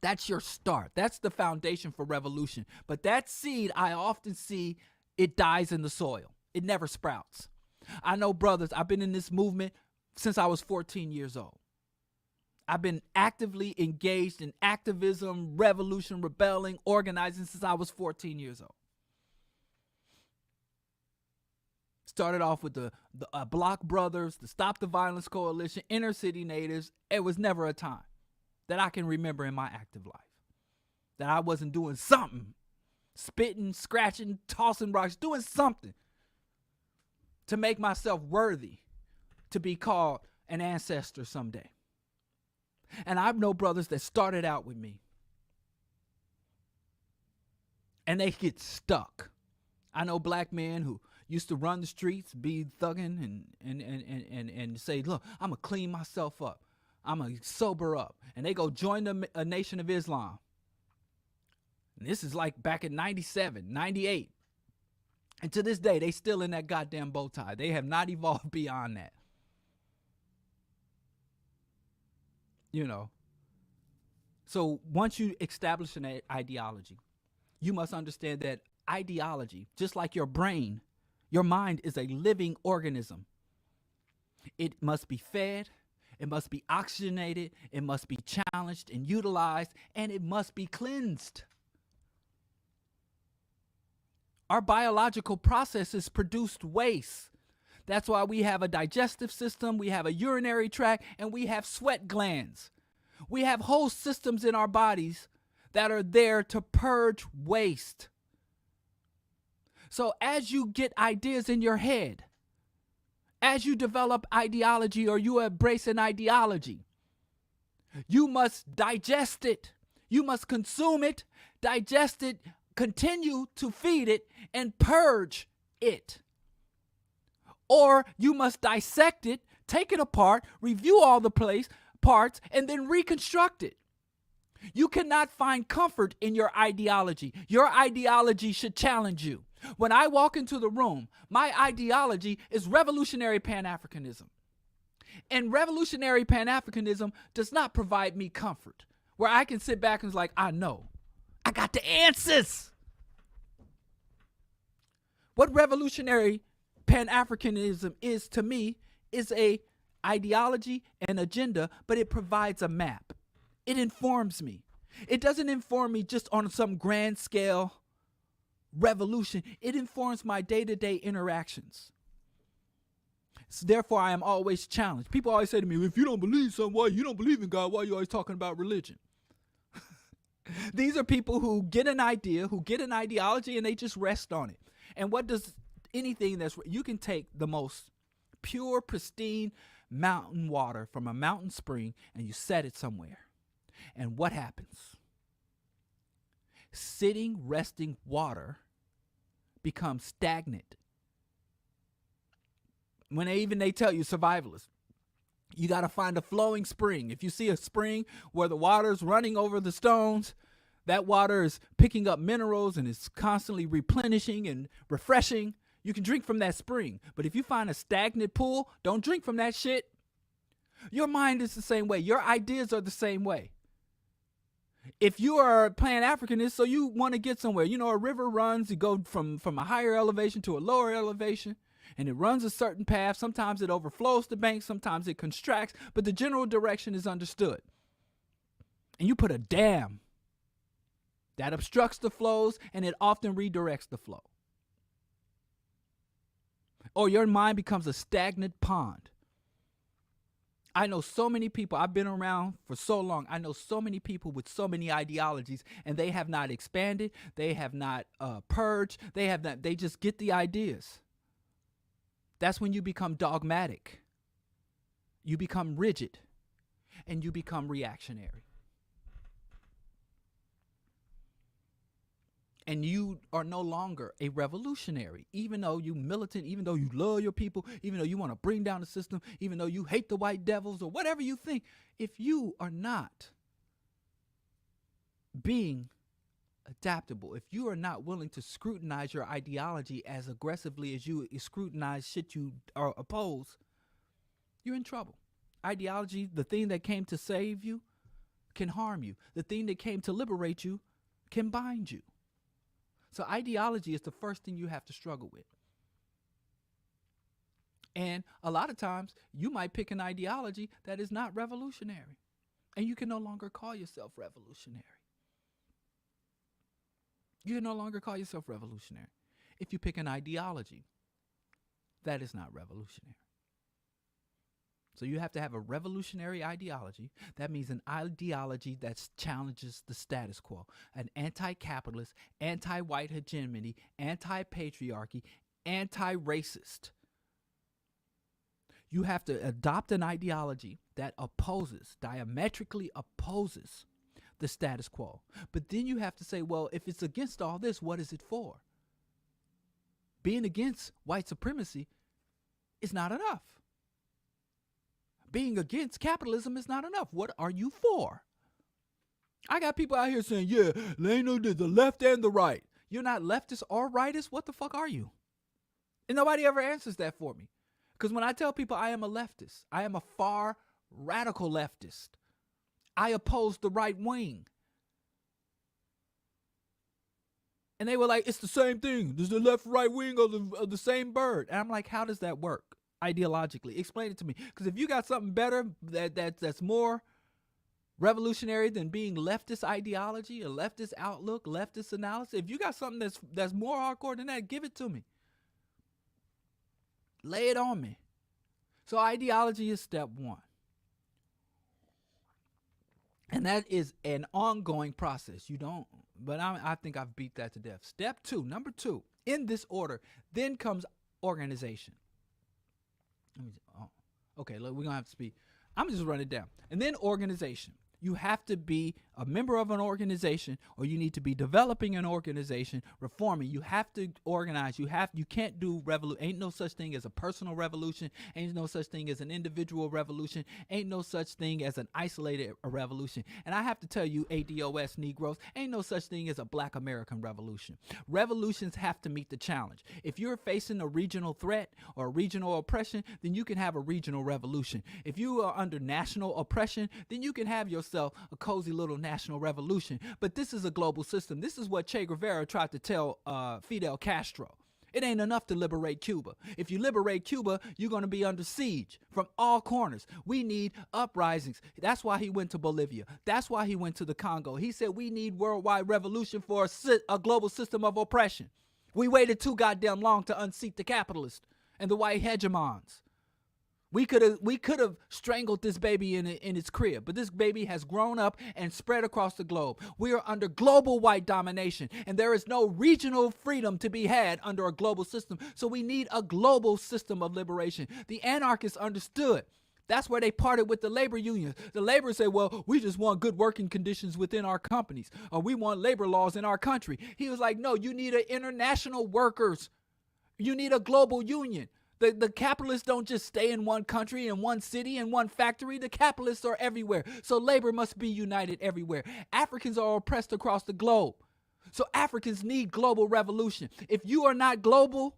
[SPEAKER 1] That's your start. That's the foundation for revolution. But that seed, I often see, it dies in the soil. It never sprouts. I know brothers, I've been in this movement since I was 14 years old. I've been actively engaged in activism, revolution, rebelling, organizing since I was 14 years old. Started off with the Block Brothers, the Stop the Violence Coalition, Inner City Natives. It was never a time that I can remember in my active life that I wasn't doing something, spitting, scratching, tossing rocks, doing something to make myself worthy to be called an ancestor someday. And I know brothers that started out with me and they get stuck. I know black men who used to run the streets, be thugging and say, look, I'm going to clean myself up. I'm going to sober up. And they go join a Nation of Islam. And this is like back in 97, 98. And to this day, they still in that goddamn bow tie. They have not evolved beyond that. You know. So once you establish an ideology, you must understand that ideology, just like your brain, your mind is a living organism. It must be fed, it must be oxygenated, it must be challenged and utilized, and it must be cleansed. Our biological processes produced waste. That's why we have a digestive system, we have a urinary tract, and we have sweat glands. We have whole systems in our bodies that are there to purge waste. So as you get ideas in your head, as you develop ideology or you embrace an ideology, you must digest it. You must consume it, digest it, continue to feed it, and purge it. Or you must dissect it, take it apart, review all the parts, and then reconstruct it. You cannot find comfort in your ideology. Your ideology should challenge you. When I walk into the room, my ideology is revolutionary Pan-Africanism. And revolutionary Pan-Africanism does not provide me comfort, where I can sit back and like, I know. I got the answers. What revolutionary Pan-Africanism is to me is a ideology and agenda, but it provides a map. It informs me. It doesn't inform me just on some grand scale revolution. It informs my day-to-day interactions. So therefore, I am always challenged. People always say to me, if you don't believe something, why you don't believe in God, why are you always talking about religion? These are people who get an idea, who get an ideology, and they just rest on it. And what does anything you can take the most pure, pristine mountain water from a mountain spring and you set it somewhere. And what happens? Sitting, resting water becomes stagnant. When they tell you, survivalists, you got to find a flowing spring. If you see a spring where the water's running over the stones, that water is picking up minerals and is constantly replenishing and refreshing. You can drink from that spring. But if you find a stagnant pool, don't drink from that shit. Your mind is the same way. Your ideas are the same way. If you are Pan-Africanist, so you want to get somewhere. You know, a river runs, you go from a higher elevation to a lower elevation. And it runs a certain path. Sometimes it overflows the bank. Sometimes it contracts. But the general direction is understood. And you put a dam that obstructs the flows, and it often redirects the flow. Or your mind becomes a stagnant pond. I know so many people. I've been around for so long. I know so many people with so many ideologies, and they have not expanded. They have not purged. They just get the ideas. That's when you become dogmatic. You become rigid, and you become reactionary. And you are no longer a revolutionary, even though you militant, even though you love your people, even though you want to bring down the system, even though you hate the white devils or whatever you think. If you are not being adaptable, if you are not willing to scrutinize your ideology as aggressively as you scrutinize shit you oppose, you're in trouble. Ideology, the thing that came to save you, can harm you. The thing that came to liberate you can bind you. So ideology is the first thing you have to struggle with. And a lot of times you might pick an ideology that is not revolutionary, and you can no longer call yourself revolutionary. You can no longer call yourself revolutionary if you pick an ideology that is not revolutionary. So you have to have a revolutionary ideology. That means an ideology that challenges the status quo, an anti-capitalist, anti-white hegemony, anti-patriarchy, anti-racist. You have to adopt an ideology that diametrically opposes the status quo. But then you have to say, well, if it's against all this, what is it for? Being against white supremacy is not enough. Being against capitalism is not enough. What are you for? I got people out here saying, yeah, they know there's the left and the right. You're not leftist or rightist. What the fuck are you? And nobody ever answers that for me. Because when I tell people I am a leftist, I am a far radical leftist. I oppose the right wing. And they were like, it's the same thing. There's the left, right wing of the same bird. And I'm like, how does that work ideologically? Explain it to me. Because if you got something better that's more revolutionary than being leftist ideology, a leftist outlook, leftist analysis, if you got something that's more hardcore than that, give it to me. Lay it on me. So ideology is step one. And that is an ongoing process. But I think I've beat that to death. Step two, number two, in this order, then comes organization. Okay, look, we're going to have to speak. I'm just running it down. And then organization. You have to be a member of an organization, or you need to be developing an organization, reforming. You have to organize. You can't do revolution. Ain't no such thing as a personal revolution. Ain't no such thing as an individual revolution. Ain't no such thing as an isolated revolution. And I have to tell you, ADOS Negroes, ain't no such thing as a Black American revolution. Revolutions have to meet the challenge. If you're facing a regional threat or regional oppression, then you can have a regional revolution. If you are under national oppression, then you can have yourself a cozy little national revolution. But this is a global system. This is what Che Guevara tried to tell Fidel Castro. It ain't enough to liberate Cuba. If you liberate Cuba, you're going to be under siege from all corners. We need uprisings. That's why he went to Bolivia. That's why he went to the Congo. He said we need worldwide revolution for a global system of oppression. We waited too goddamn long to unseat the capitalists and the white hegemons. We could have strangled this baby in its crib, but this baby has grown up and spread across the globe. We are under global white domination, and there is no regional freedom to be had under a global system. So we need a global system of liberation. The anarchists understood. That's where they parted with the labor unions. The laborers say, well, we just want good working conditions within our companies, or we want labor laws in our country. He was like, no, you need international workers. You need a global union. The capitalists don't just stay in one country, in one city, in one factory. The capitalists are everywhere. So labor must be united everywhere. Africans are oppressed across the globe. So Africans need global revolution. If you are not global,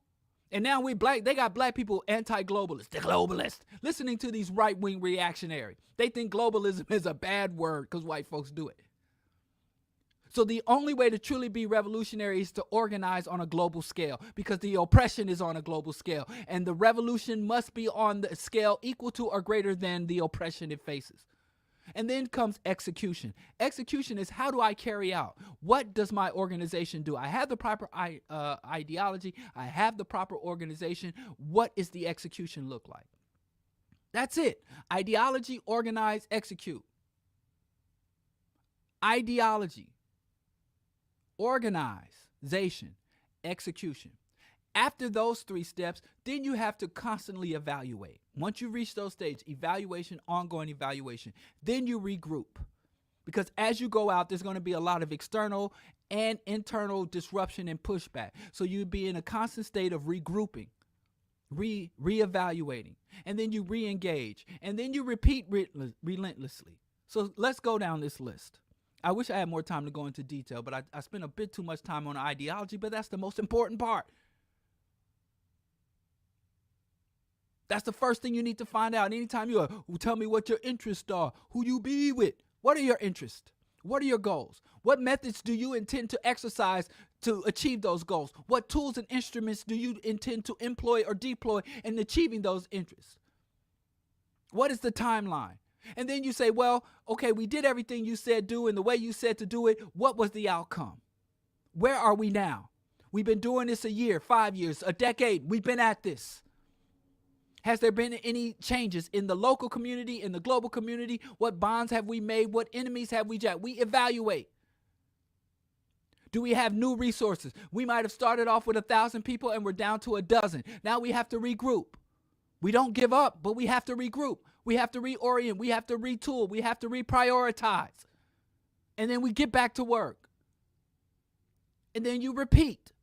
[SPEAKER 1] and now they got black people anti-globalists, the globalists, listening to these right-wing reactionary. They think globalism is a bad word because white folks do it. So the only way to truly be revolutionary is to organize on a global scale, because the oppression is on a global scale, and the revolution must be on the scale equal to or greater than the oppression it faces. And then comes execution. Execution is, how do I carry out? What does my organization do? I have the proper ideology. I have the proper organization. What is the execution look like? That's it. Ideology, organize, execute. Ideology, organization, execution. After those three steps, then you have to constantly evaluate. Once you reach those stages, evaluation, ongoing evaluation, then you regroup. Because as you go out, there's going to be a lot of external and internal disruption and pushback. So you'd be in a constant state of regrouping, reevaluating, and then you re-engage, and then you repeat relentlessly. So let's go down this list. I wish I had more time to go into detail, but I spent a bit too much time on ideology, but that's the most important part. That's the first thing you need to find out. Anytime you tell me what your interests are, who you be with, what are your interests? What are your goals? What methods do you intend to exercise to achieve those goals? What tools and instruments do you intend to employ or deploy in achieving those interests? What is the timeline? And then you say, well, okay, we did everything you said do in the way you said to do it. What was the outcome? Where are we now? We've been doing this a year, 5 years, a decade. We've been at this. Has there been any changes in the local community, in the global community? What bonds have we made? What enemies have we jacked? We evaluate. Do we have new resources? We might have started off with 1,000 people and we're down to a dozen. Now we have to regroup. We don't give up, but we have to regroup. We have to reorient. We have to retool. We have to reprioritize. And then we get back to work. And then you repeat.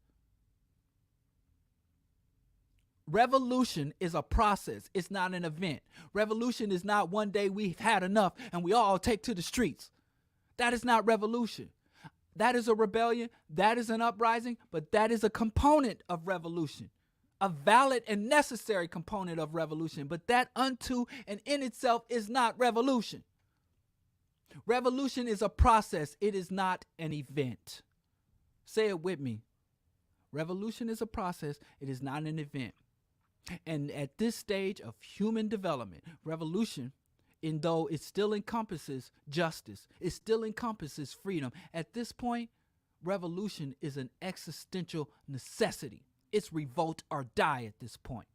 [SPEAKER 1] Revolution is a process. It's not an event. Revolution is not one day we've had enough and we all take to the streets. That is not revolution. That is a rebellion. That is an uprising, but that is a component of revolution. A valid and necessary component of revolution, but that unto and in itself is not revolution. Revolution is a process. It is not an event. Say it with me. Revolution is a process. It is not an event. And at this stage of human development, revolution, in though it still encompasses justice, it still encompasses freedom, at this point, revolution is an existential necessity. It's revolt or die at this point.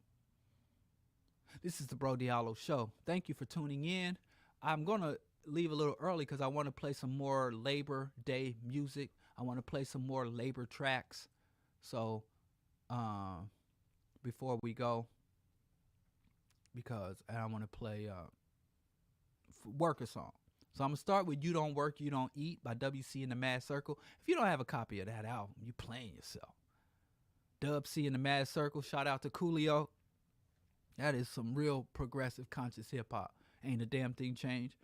[SPEAKER 1] This is the BroDiallo Show. Thank you for tuning in. I'm going to leave a little early because I want to play some more Labor Day music. I want to play some more labor tracks. So before we go, because I want to play worker song. So I'm going to start with You Don't Work, You Don't Eat by WC and the Mad Circle. If you don't have a copy of that album, you're playing yourself. Dub C and the Mad Circle, shout out to Coolio. That is some real progressive conscious hip-hop. Ain't a damn thing changed.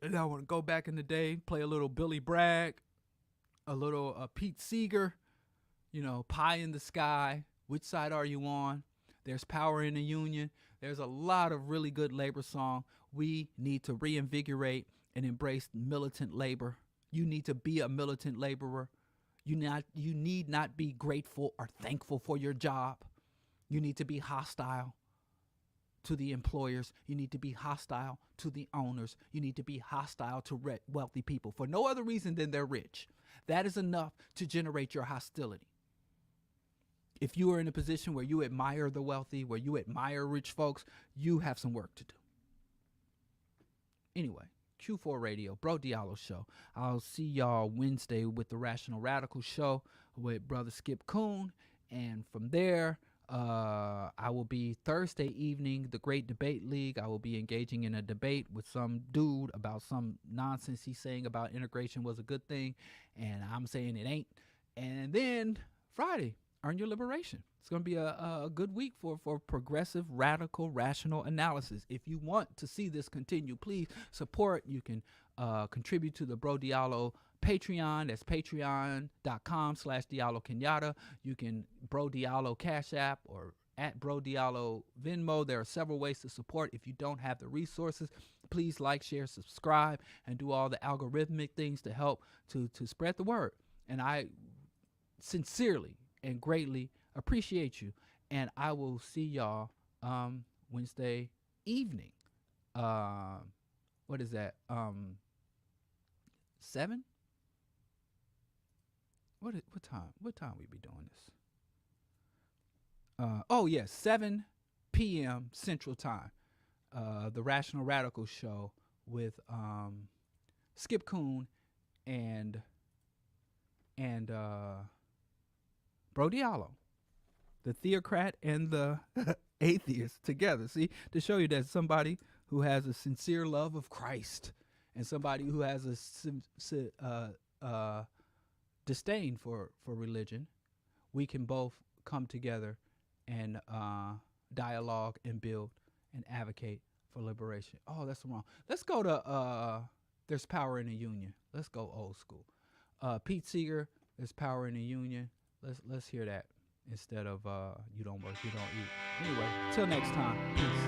[SPEAKER 1] And I want to go back in the day, play a little Billy Bragg, a little Pete Seeger, Pie in the Sky, Which Side Are You On? There's Power in the Union. There's a lot of really good labor song. We need to reinvigorate and embrace militant labor. You need to be a militant laborer. You need not be grateful or thankful for your job. You need to be hostile to the employers. You need to be hostile to the owners. You need to be hostile to wealthy people for no other reason than they're rich. That is enough to generate your hostility. If you are in a position where you admire the wealthy, where you admire rich folks, you have some work to do. Anyway, Q4 Radio, BroDiallo Show. I'll see y'all Wednesday with the Rational Radical Show with Brother Skip Coon. And from there, I will be Thursday evening, the Great Debate League. I will be engaging in a debate with some dude about some nonsense he's saying about integration was a good thing. And I'm saying it ain't. And then Friday, Earn Your Liberation. It's going to be a good week for progressive, radical, rational analysis. If you want to see this continue, please support. You can contribute to the BroDiallo Patreon. That's patreon.com/Diallo Kenyatta. You can BroDiallo Cash App or at BroDiallo Venmo. There are several ways to support. If you don't have the resources, please like, share, subscribe, and do all the algorithmic things to help to spread the word. And I sincerely and greatly appreciate you. And I will see y'all Wednesday evening. What is that? 7? What time? What time we be doing this? 7 p.m. Central Time. The Rational Radical Show with Skip Coon and BroDiallo, the theocrat and the atheist together. See, to show you that somebody who has a sincere love of Christ and somebody who has a disdain for religion, we can both come together and dialogue and build and advocate for liberation. Oh, that's wrong. Let's go to There's Power in the Union. Let's go old school. Pete Seeger, There's Power in the Union. Let's hear that instead of You Don't Work, You Don't Eat. Anyway, till next time. Peace.